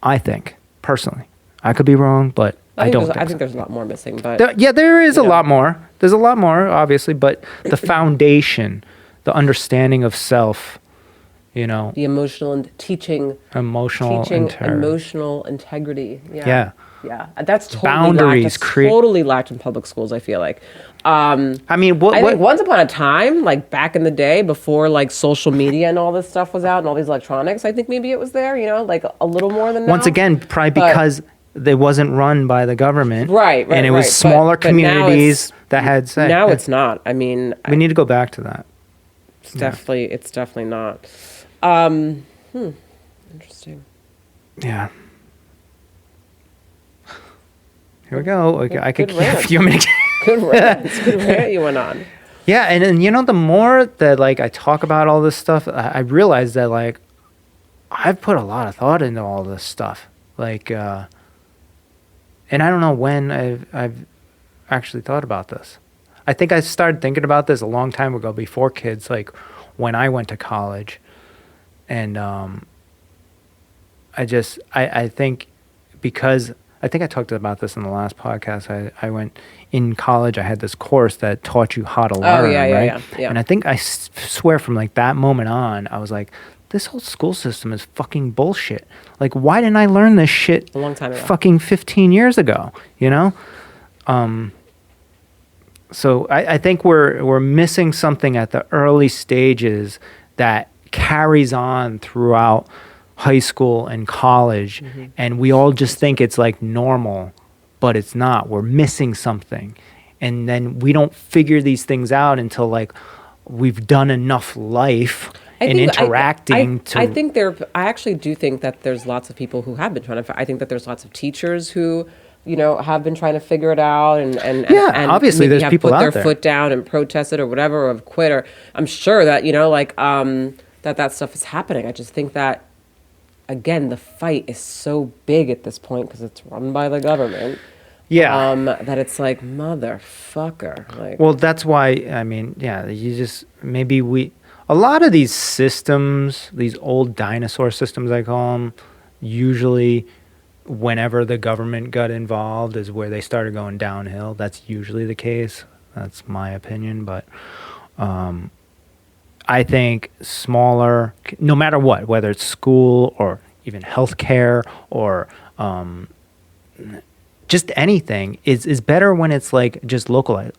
I think, personally. I could be wrong, but I think there's a lot more missing. But there is a lot more. There's a lot more, obviously, but the foundation, the understanding of self, the emotional and teaching emotional integrity. Yeah. That's totally lacked in public schools, I feel like. I think once upon a time, back in the day, before social media and all this stuff was out and all these electronics, I think maybe it was there, a little more than now. Once again, probably because it wasn't run by the government. Right. And it was smaller communities that had say. Now it's not. We need to go back to that. It's definitely not. Interesting. Yeah. Here we go. I could keep a few minutes. Good rant you went on. Yeah, and the more that I talk about all this stuff, I realize that I've put a lot of thought into all this stuff. And I don't know when I've actually thought about this. I think I started thinking about this a long time ago before kids, when I went to college. And I think because I think I talked about this in the last podcast. I went in college. I had this course that taught you how to learn. Right? Yeah. And I think I swear from like that moment on, I was like, this whole school system is fucking bullshit. Like, why didn't I learn this shit a long time ago? Fucking 15 years ago, you know? So I think we're missing something at the early stages that carries on throughout high school and college, and we all just think it's like normal, but it's not. We're missing something, and then we don't figure these things out until like we've done enough life and interacting. I actually do think that there's lots of people who have been trying to. I think that there's lots of teachers who, have been trying to figure it out and obviously there's people out there put their foot down and protested or whatever, or have quit, or I'm sure that that stuff is happening. I just think that, again, the fight is so big at this point because it's run by the government. Yeah. That it's like, motherfucker. Like, well, that's why, I mean, yeah, a lot of these systems, these old dinosaur systems, I call them, usually whenever the government got involved is where they started going downhill. That's usually the case. That's my opinion. But I think smaller, no matter what, whether it's school or even healthcare or just anything, is better when it's like just localized.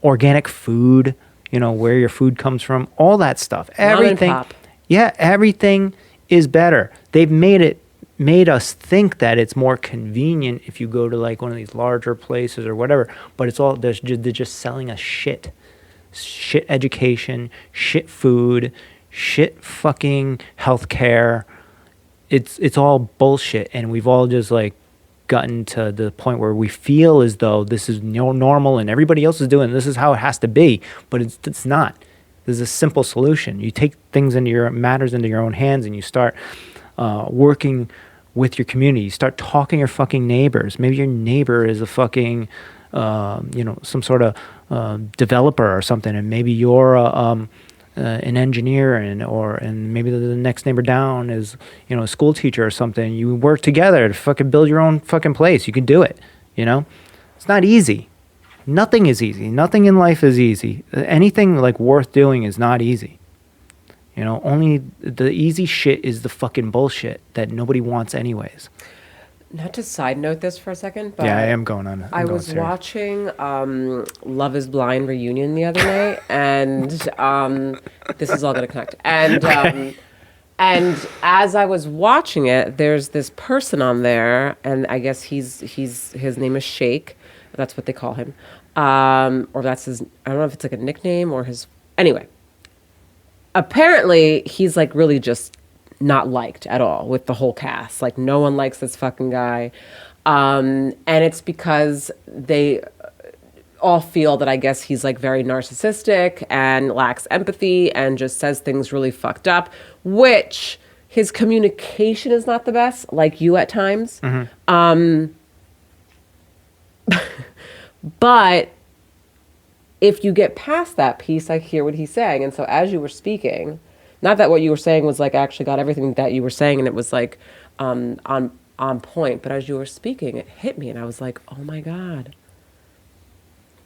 Organic food, where your food comes from, all that stuff. Everything. Mom and pop. Yeah, everything is better. They've made us think that it's more convenient if you go to like one of these larger places or whatever, but it's all they're just selling us shit education, shit food, shit fucking healthcare. It's all bullshit, and we've all just like gotten to the point where we feel as though this is normal and everybody else is doing it. This is how it has to be, but it's not. There's a simple solution. You take matters into your own hands, and you start working with your community. You start talking to your fucking neighbors. Maybe your neighbor is a fucking, some sort of developer or something, and maybe you're an engineer, and maybe the next neighbor down is a school teacher or something. You work together to fucking build your own fucking place. You can do it. It's not easy. Nothing is easy. Nothing in life is easy. Anything like worth doing is not easy. Only the easy shit is the fucking bullshit that nobody wants anyways. Not to side note this for a second, but yeah, I am going on. I was watching Love is Blind reunion the other night, and this is all going to connect. And and as I was watching it, there's this person on there, and I guess his name is Sheikh. That's what they call him, or that's his. I don't know if it's like a nickname or his. Anyway. Apparently, he's like really just not liked at all with the whole cast. Like, no one likes this fucking guy. And it's because they all feel that I guess he's like very narcissistic and lacks empathy and just says things really fucked up, which his communication is not the best, like you at times. But if you get past that piece, I hear what he's saying. And so as you were speaking, not that what you were saying was like actually got everything that you were saying and it was like on point, but as you were speaking, it hit me and I was like, oh my God.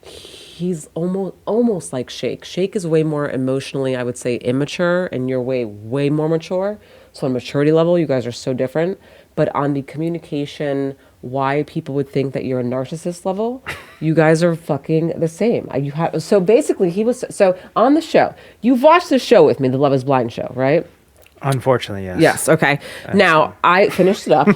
He's almost like Sheikh. Sheikh is way more emotionally, I would say, immature, and you're way more mature. So on maturity level, you guys are so different. But on the communication, why people would think that you're a narcissist level, you guys are fucking the same. So basically, so on the show, you've watched the show with me, the Love is Blind show, right? Unfortunately, yes. Yes, okay. Now, I finished it up,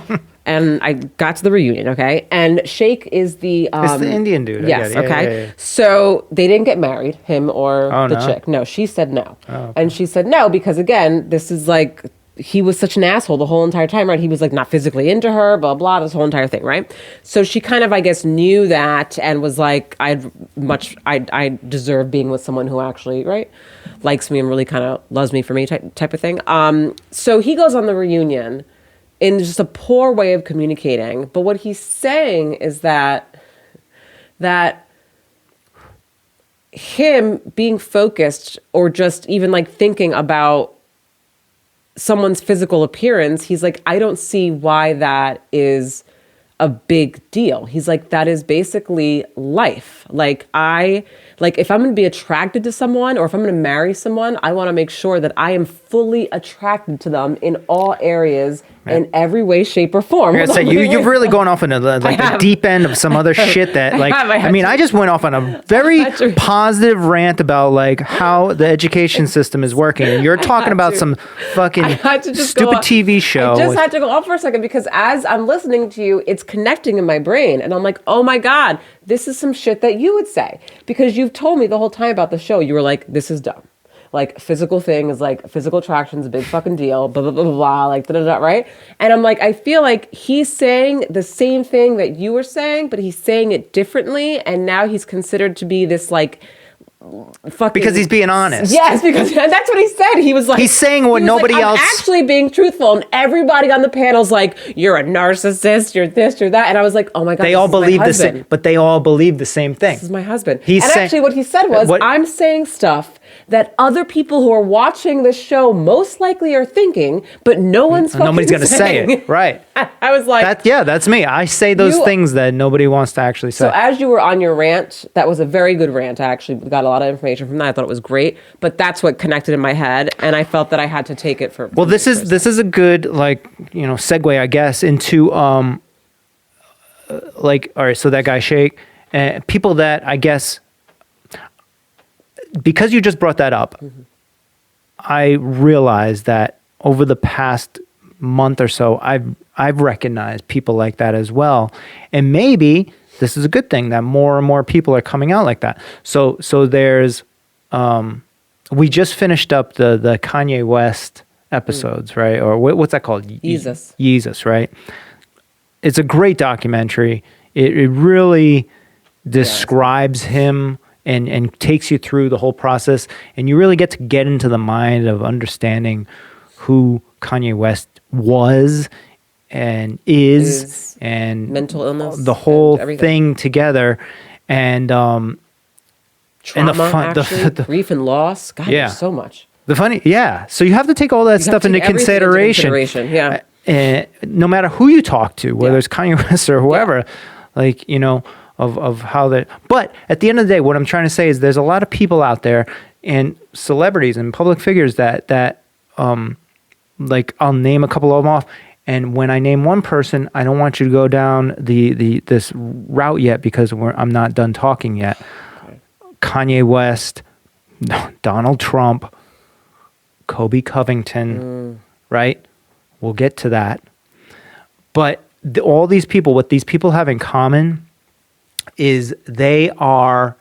and I got to the reunion, okay? And Sheikh is the... it's the Indian dude. Yes, okay. Yeah. So they didn't get married, him or the chick. No, she said no. Oh, okay. And she said no because, again, this is like... He was such an asshole the whole entire time, right? He was like not physically into her, blah, blah, this whole entire thing, right? So she kind of, I guess, knew that and was like, I deserve being with someone who actually, right, likes me and really kind of loves me for me type of thing. So he goes on the reunion in just a poor way of communicating. But what he's saying is that him being focused or just even like thinking about someone's physical appearance, he's like, I don't see why that is a big deal. He's like, that is basically life. Like if I'm going to be attracted to someone or if I'm going to marry someone, I want to make sure that I am fully attracted to them in all areas, in every way, shape, or form. I say, you've really gone off into the deep end of some other shit that I just went off on a very positive rant about like how the education system is working. And you're talking about some fucking stupid TV show. I just had to go off for a second because as I'm listening to you, it's connecting in my brain. And I'm like, oh my God, this is some shit that you would say. Because you've told me the whole time about the show, you were like, this is dumb. Like physical thing is like physical attraction is a big fucking deal, blah, blah, blah, blah, blah, like da, da, da, right? And I'm like, I feel like he's saying the same thing that you were saying, but he's saying it differently. And now he's considered to be this like fucking... Because he's being honest. Yes, because that's what he said. He was like... He's saying what nobody else... I'm actually being truthful. And everybody on the panel's like, you're a narcissist, you're this, you're that. And I was like, oh my God, they all believe the same, but they all believe the same thing. This is my husband. Actually what he said was, I'm saying stuff that other people who are watching the show most likely are thinking, but nobody's going to say it. Right. I was like... that's me. I say those things that nobody wants to actually say. So as you were on your rant, that was a very good rant. I actually got a lot of information from that. I thought it was great, but that's what connected in my head, and I felt that I had to take it for... Well, this is a good, segue, I guess, into, all right, so that guy, Shake, people that, I guess... Because you just brought that up, I realized that over the past month or so, I've recognized people like that as well. And maybe this is a good thing that more and more people are coming out like that. So there's, we just finished up the Kanye West episodes, right? Or what's that called? Yeezus, right? It's a great documentary. It really describes him and takes you through the whole process, and you really get to get into the mind of understanding who Kanye West was and is and mental illness, the whole thing together, and trauma, and the grief and loss. God, there's so much. So you have to take all that stuff into consideration. No matter who you talk to, whether it's Kanye West or whoever, of how that, but at the end of the day, what I'm trying to say is there's a lot of people out there and celebrities and public figures that I'll name a couple of them off. And when I name one person, I don't want you to go down this route yet because I'm not done talking yet. Okay. Kanye West, Donald Trump, Kobe Covington, right? We'll get to that. But all these people, what these people have in common is they are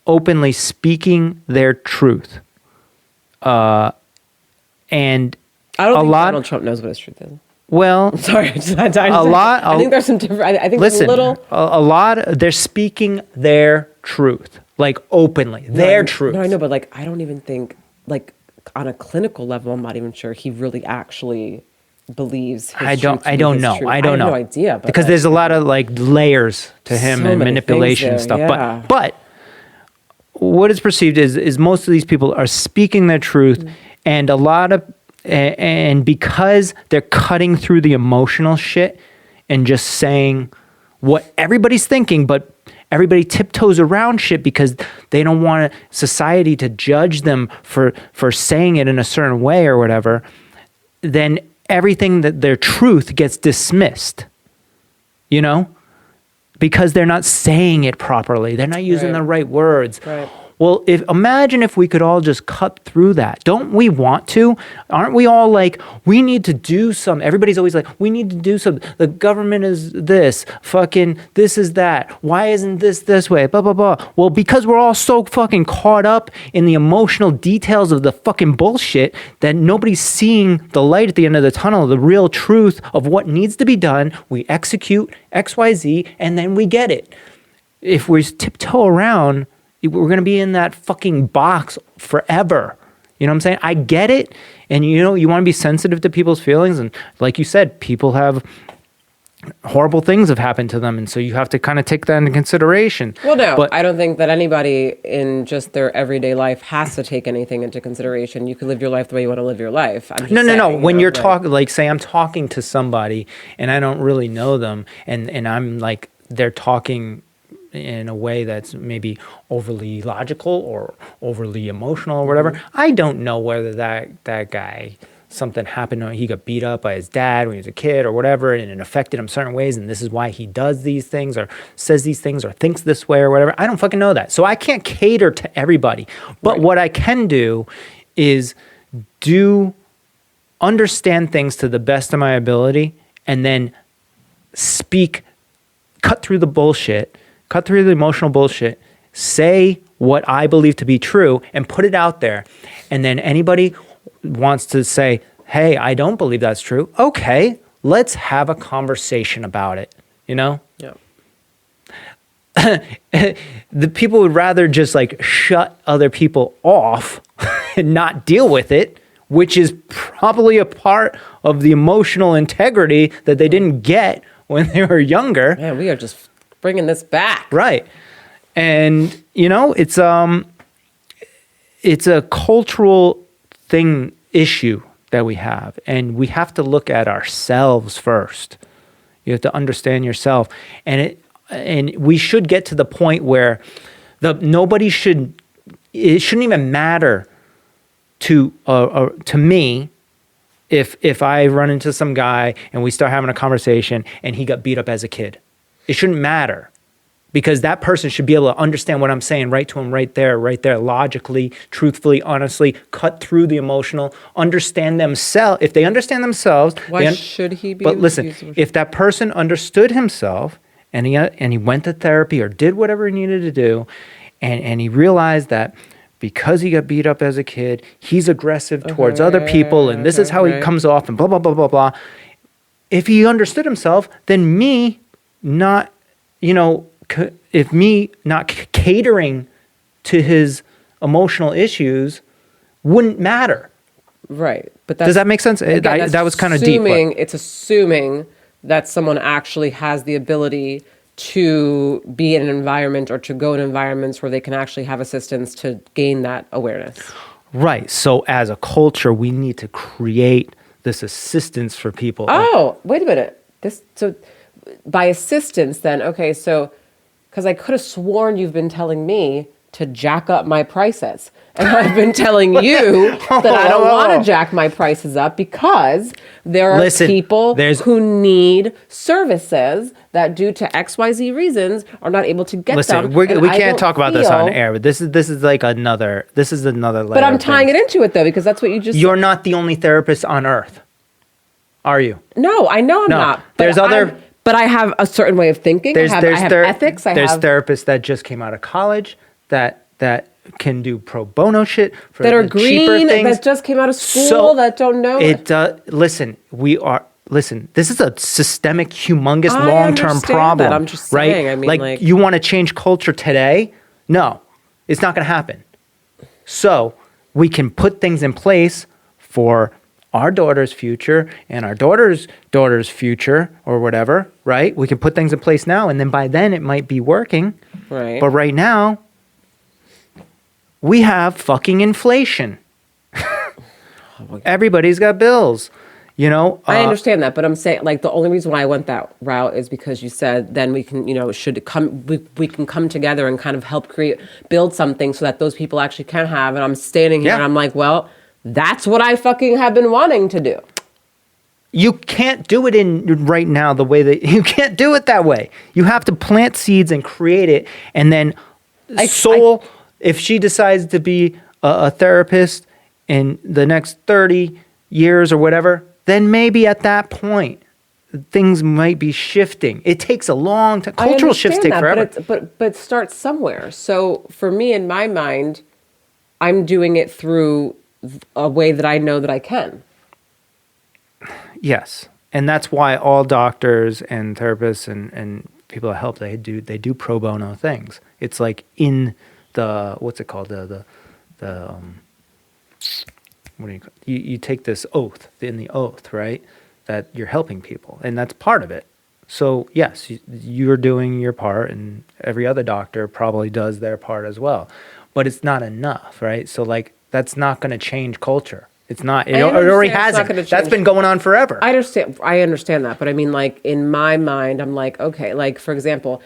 openly speaking their truth. And I don't think Donald Trump knows what his truth is. Well, I'm sorry. I think there's some different. I think listen, there's a little. A lot. They're speaking their truth, openly. Their truth. No, I know, but I don't even think on a clinical level. I'm not even sure he really actually believes his I don't know. Truth. I don't know. I have no idea. But because there's a lot of layers to him and manipulation stuff. Yeah. But what is perceived is most of these people are speaking their truth, and a lot of and because they're cutting through the emotional shit and just saying what everybody's thinking, but everybody tiptoes around shit because they don't want society to judge them for saying it in a certain way or whatever, then everything that their truth gets dismissed, because they're not saying it properly. They're not using the right words. Right. Well, imagine if we could all just cut through that. Don't we want to? Aren't we all we need to do something? Everybody's always we need to do something. The government is this, fucking this is that. Why isn't this way? Blah, blah, blah. Well, because we're all so fucking caught up in the emotional details of the fucking bullshit that nobody's seeing the light at the end of the tunnel, the real truth of what needs to be done. We execute XYZ, and then we get it. If we tiptoe around, we're going to be in that fucking box forever. You know what I'm saying? I get it. And you want to be sensitive to people's feelings. And like you said, people have horrible things have happened to them, and so you have to kind of take that into consideration. Well, no, but I don't think that anybody in just their everyday life has to take anything into consideration. You can live your life the way you want to live your life. I'm just no. When you're like, talking, like, say I'm talking to somebody and I don't really know them, and I'm like, they're talking in a way that's maybe overly logical or overly emotional or whatever. I don't know whether that guy, something happened or he got beat up by his dad when he was a kid or whatever, and it affected him certain ways, and this is why he does these things or says these things or thinks this way or whatever. I don't fucking know that. So I can't cater to everybody. But what I can do is understand things to the best of my ability, and then cut through the bullshit, cut through the emotional bullshit, say what I believe to be true and put it out there. And then anybody wants to say, hey, I don't believe that's true. Okay, let's have a conversation about it, you know? Yeah. The people would rather just like shut other people off and not deal with it, which is probably a part of the emotional integrity that they didn't get when they were younger. Man, we are just bringing this back. Right. And, you know, it's a cultural issue that we have, and we have to look at ourselves first. You have to understand yourself, and we should get to the point where it shouldn't even matter to me if I run into some guy and we start having a conversation and he got beat up as a kid. It shouldn't matter. Because that person should be able to understand what I'm saying right to him right there, logically, truthfully, honestly, cut through the emotional, understand themselves. If they understand themselves... Why should he be... But listen, if that person understood himself and he went to therapy or did whatever he needed to do, and he realized that because he got beat up as a kid, he's aggressive towards other people, and this is how he comes off, and blah, blah, blah, blah, blah. If he understood himself, then me not, if me not catering to his emotional issues wouldn't matter. Right. But does that make sense? Again, that was kind of deep. It's assuming that someone actually has the ability to be in an environment or to go in environments where they can actually have assistance to gain that awareness. Right. So as a culture, we need to create this assistance for people. Oh, wait a minute. So by assistance then, okay, so because I could have sworn you've been telling me to jack up my prices. And I've been telling you that I don't want to jack my prices up because there are people who need services that due to XYZ reasons are not able to get them. We can't talk about this on air, but this is another layer. But I'm tying it into it though, because that's what you just You're not the only therapist on earth. Are you? No, I know I'm not. There's other... But I have a certain way of thinking. I have ethics. There's therapists that just came out of college that can do pro bono shit for that are green, that just came out of school, that don't know it. Listen, this is a systemic, humongous, long-term problem. I'm just saying. Right? I mean, like you want to change culture today? No, it's not going to happen. So we can put things in place for our daughter's future and our daughter's future or whatever, right? We can put things in place now, and then by then it might be working. Right. But right now, we have fucking inflation. Everybody's got bills, I understand that, but I'm saying, like, the only reason why I went that route is because you said then we can, we can come together and kind of help build something so that those people actually can have. And I'm standing here and I'm like, well, that's what I fucking have been wanting to do. You can't do it right now the way that you can't do it that way. You have to plant seeds and create it, and then if she decides to be a therapist in the next 30 years or whatever, then maybe at that point things might be shifting. It takes a long time. Cultural shifts take forever. But start somewhere. So for me, in my mind, I'm doing it through a way that I know that I can. Yes. And that's why all doctors and therapists and people that help, they do pro bono things. It's like in the, what's it called? What do you call it? You take this oath, in the oath, right? That you're helping people. And that's part of it. So yes, you're doing your part, and every other doctor probably does their part as well. But it's not enough, right? So like that's not going to change culture. It's not. It already hasn't. That's been going on forever. I understand that, but I mean, like in my mind, I'm like, okay, like for example,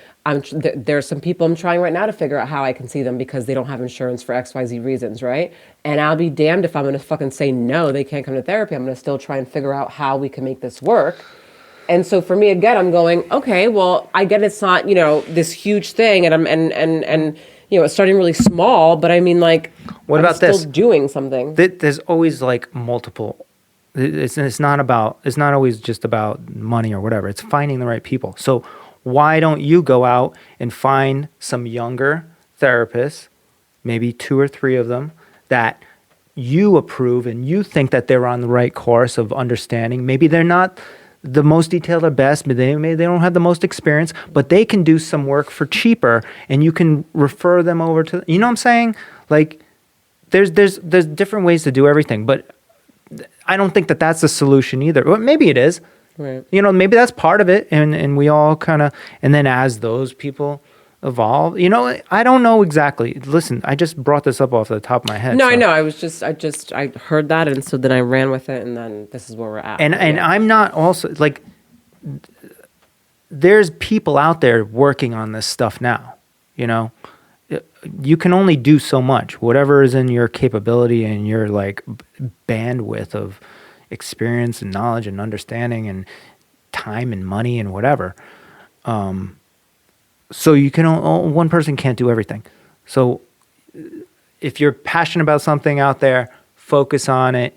there's some people I'm trying right now to figure out how I can see them because they don't have insurance for XYZ reasons, right? And I'll be damned if I'm going to fucking say no, they can't come to therapy. I'm going to still try and figure out how we can make this work. And so for me, again, I'm going, okay, well, I get it's not, this huge thing, and it's starting really small, but I mean, like, what about still doing something. There's always like multiple. It's not always just about money or whatever. It's finding the right people. So why don't you go out and find some younger therapists, maybe 2 or 3 of them that you approve and you think that they're on the right course of understanding. Maybe they're not the most detailed or best, but they don't have the most experience, but they can do some work for cheaper, and you can refer them over to. You know what I'm saying? Like, there's different ways to do everything, but I don't think that that's the solution either. Well, maybe it is. Right. Maybe that's part of it, and we all kind of. And then as those people evolve, I don't know exactly. Listen, I just brought this up off the top of my head. No, so. I know. I heard that, and so then I ran with it, and then this is where we're at. And I'm not also like, there's people out there working on this stuff now. You can only do so much. Whatever is in your capability and your like bandwidth of experience and knowledge and understanding and time and money and whatever. So you can one person can't do everything. So if you're passionate about something out there, focus on it.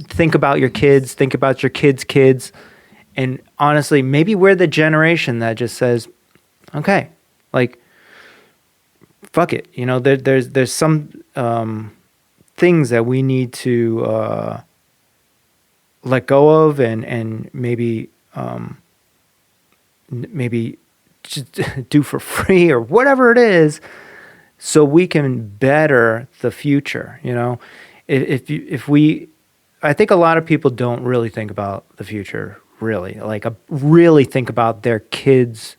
Think about your kids, think about your kids' kids. And honestly, maybe we're the generation that just says, okay, like, fuck it. There's some things that we need to let go of and maybe just do for free or whatever it is, so we can better the future. I think a lot of people don't really think about the future, really think about their kids'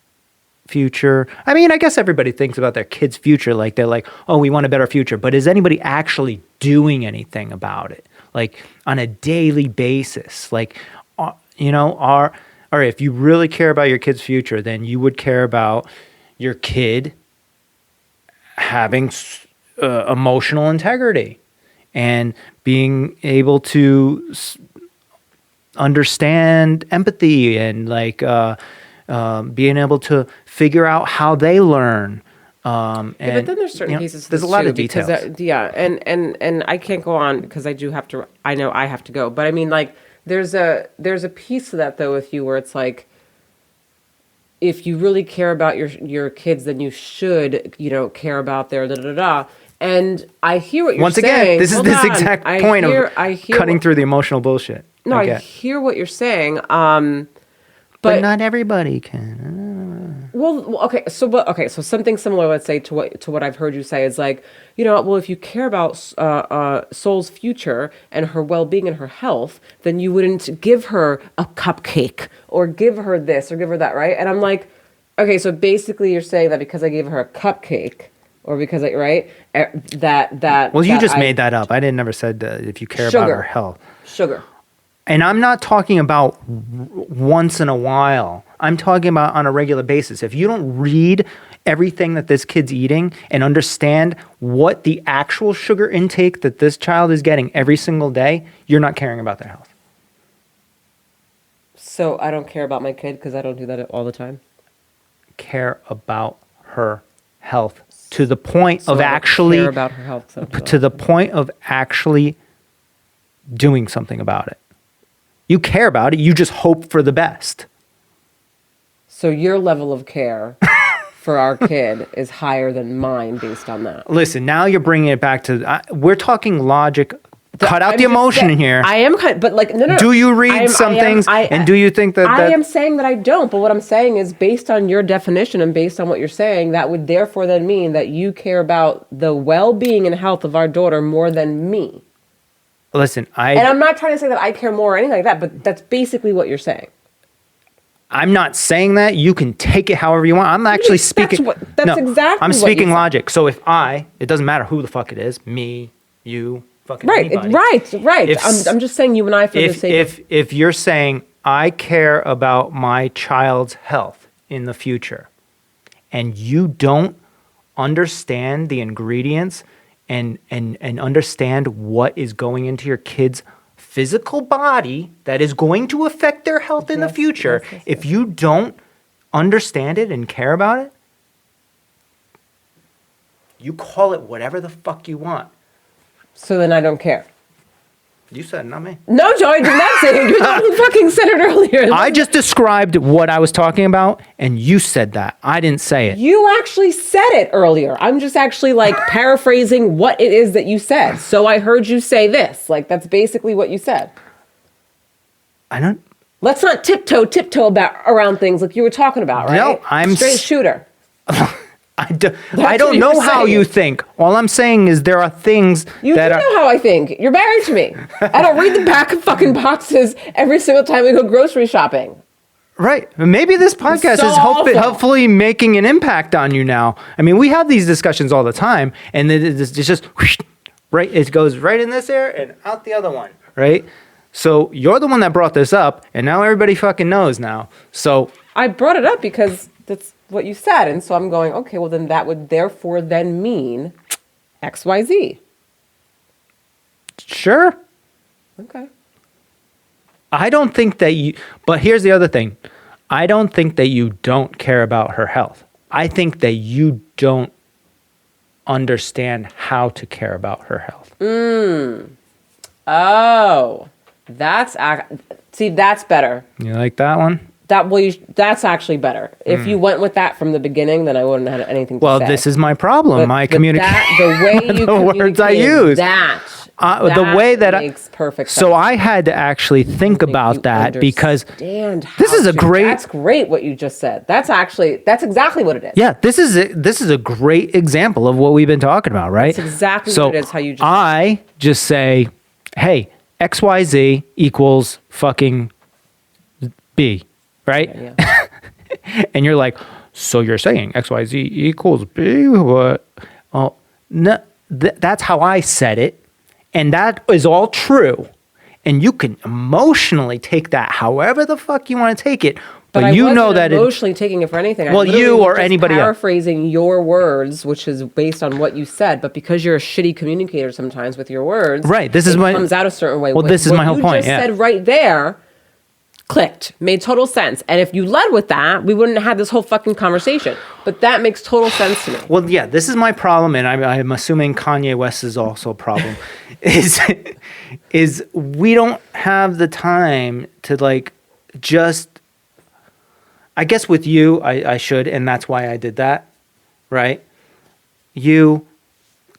future. I mean, I guess everybody thinks about their kids' future, like they're like, oh, we want a better future, but is anybody actually doing anything about it, like on a daily basis? Like, or if you really care about your kid's future, then you would care about your kid having emotional integrity and being able to understand empathy and like being able to figure out how they learn. But then there's certain pieces. There's a lot of details. And I can't go on because I know I have to go. But I mean, like, there's a piece of that though with you where it's like, if you really care about your kids, then you should, care about their da-da-da-da. And I hear what you're saying. Once again, this is this exact point of cutting through the emotional bullshit. No, I hear what you're saying. But not everybody can. Well, okay. So something similar, let's say, to what I've heard you say is like, well, if you care about Soul's future and her well-being and her health, then you wouldn't give her a cupcake or give her this or give her that, right? And I'm like, okay, so basically you're saying that because I gave her a cupcake or because right, that. Well, you just made that up. I never said if you care about her health. Sugar. And I'm not talking about once in a while. I'm talking about on a regular basis. If you don't read everything that this kid's eating and understand what the actual sugar intake that this child is getting every single day, you're not caring about their health. So I don't care about my kid because I don't do that all the time? Care about her health to the point of actually... care about her health. To the point of actually doing something about it. You care about it. You just hope for the best. So your level of care for our kid is higher than mine based on that. Listen, now you're bringing it back to... we're talking logic. Cut out the emotion in here. I am but like, no. Do you read some things? And do you think that... I am saying that I don't. But what I'm saying is based on your definition and based on what you're saying, that would therefore then mean that you care about the well-being and health of our daughter more than me. Listen, and I'm not trying to say that I care more or anything like that, but that's basically what you're saying. I'm not saying that. You can take it however you want. I'm actually speaking. That's exactly I'm what speaking you said. logic. So if it doesn't matter who the fuck it is, me, you, fucking Right, anybody. right. I'm just saying you and I for the sake if you're saying I care about my child's health in the future, and you don't understand the ingredients and understand what is going into your kid's physical body that is going to affect their health in the future, if you don't understand it and care about it, you call it whatever the fuck you want. So then I don't care. You said it, not me. No, Joe, I did not say it. You fucking said it earlier. I just described what I was talking about, and you said that. I didn't say it. You actually said it earlier. I'm just actually like paraphrasing what it is that you said. So I heard you say this. Like, that's basically what you said. I don't. Let's not tiptoe around things like you were talking about, right? No, I'm straight shooter. I don't know how you think. All I'm saying is there are things you that do know how I think. You're married to me. I don't read the back of fucking boxes every single time we go grocery shopping. Right. Maybe this podcast so is hopefully making an impact on you now. I mean, we have these discussions all the time, and it's just whoosh, right. It goes right in this ear and out the other one, right? So you're the one that brought this up, and now everybody fucking knows now. So I brought it up because that's what you said, and so I'm going, okay, well then that would therefore then mean XYZ. Sure. Okay. I don't think that you, but here's the other thing. I don't think that you don't care about her health. I think that you don't understand how to care about her health. Oh, that's better. You like that one? That's actually better. If you went with that from the beginning, then I wouldn't have had anything to say. Well, this is my problem. But My communication. The way you the words I use. The way that makes perfect sense. So I had to actually think about that because this is a great. That's great what you just said. That's exactly what it is. Yeah, this is a great example of what we've been talking about, right? That's exactly what it is. How you just. I just say, hey, XYZ equals fucking B, right? Yeah. And you're like, so you're saying XYZ equals B? What? Oh, no, that's how I said it. And that is all true. And you can emotionally take that however the fuck you want to take it. But you know that emotionally taking it for anything. Well, you or anybody else. Paraphrasing your words, which is based on what you said, but because you're a shitty communicator sometimes with your words, right? It comes out a certain way. Well, this is my whole point. What you just said right there clicked, made total sense. And if you led with that, we wouldn't have had this whole fucking conversation. But that makes total sense to me. Well, yeah, this is my problem, and I'm assuming Kanye West is also a problem. is we don't have the time to like just. I guess with you, I should, and that's why I did that, right? You,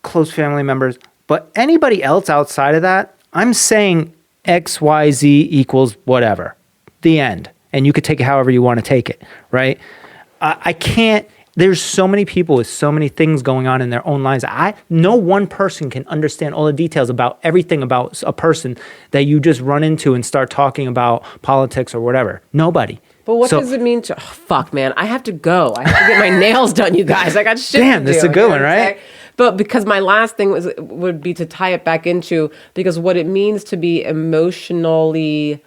close family members, but anybody else outside of that, I'm saying X, Y, Z equals whatever. The end. And you could take it however you want to take it, right? I can't, there's so many people with so many things going on in their own lives. No one person can understand all the details about everything about a person that you just run into and start talking about politics or whatever. Nobody. But what does it mean to, fuck, man, I have to go. I have to get my nails done, you guys. I got shit to do. Damn, this is a good one, right? But because my last thing would be to tie it back into, because what it means to be emotionally,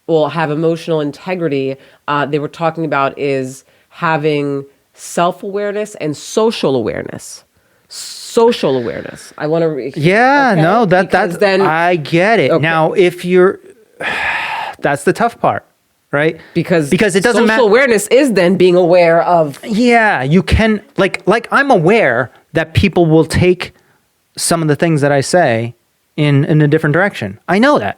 have emotional integrity, they were talking about is having self-awareness and social awareness. Social awareness. I want to... Yeah, okay? No, that's... Then, I get it. Okay. Now, if you're... That's the tough part. Right? Because it doesn't matter. Social awareness is then being aware of. Yeah, you can like I'm aware that people will take some of the things that I say in a different direction. I know that.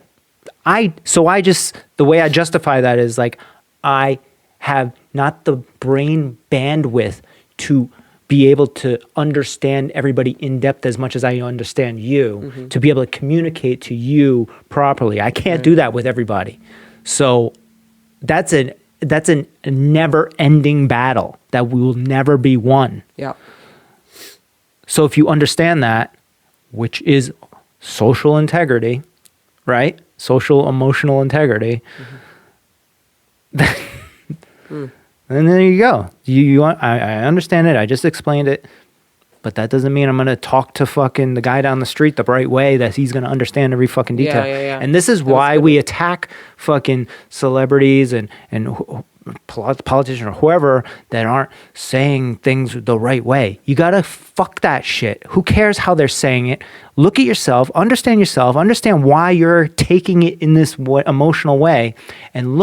The way I justify that is like I have not the brain bandwidth to be able to understand everybody in depth as much as I understand you, to be able to communicate to you properly. I can't do that with everybody. So that's a never-ending battle that we will never be won. Yeah. So if you understand that, which is social integrity, right? Social emotional integrity, And there you go. I understand it. I just explained it. But that doesn't mean I'm going to talk to fucking the guy down the street the right way that he's going to understand every fucking detail. Yeah. And this is why we attack fucking celebrities and politicians or whoever that aren't saying things the right way. You got to fuck that shit. Who cares how they're saying it? Look at yourself, understand why you're taking it in this emotional way, and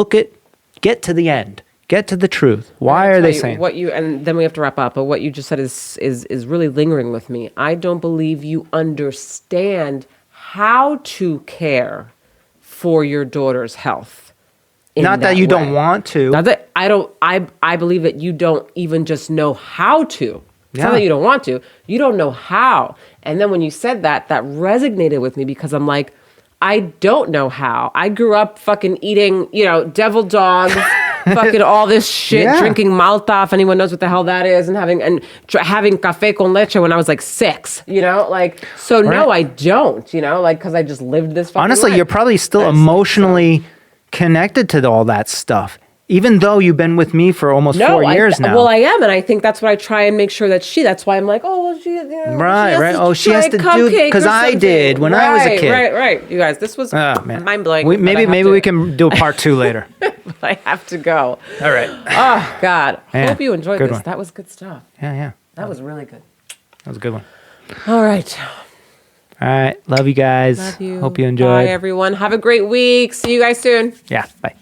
get to the end. Get to the truth. Why are they saying and then we have to wrap up, but what you just said is really lingering with me. I don't believe you understand how to care for your daughter's health. Not that you don't want to. Not that I believe that you don't even just know how to. It's not that you don't want to. You don't know how. And then when you said that resonated with me because I'm like, I don't know how. I grew up fucking eating, devil dogs, fucking all this shit, drinking Malta, if anyone knows what the hell that is, and having café con leche when I was like 6, No, I don't, because I just lived this fucking Honestly, life. you're probably still emotionally connected to all that stuff. Even though you've been with me for almost 4 years now. Well, I am, and I think that's what I try and make sure that that's why I'm like, she right. She has to do, because I did when I was a kid. Right. You guys, this was mind-blowing. Maybe we can do a part 2 later. I have to go. All right. Oh, God. Yeah, Hope you enjoyed this. one. That was good stuff. Yeah. That was really good. That was a good one. All right. All right. Love you guys. Love you. Hope you enjoyed. Bye, everyone. Have a great week. See you guys soon. Yeah. Bye.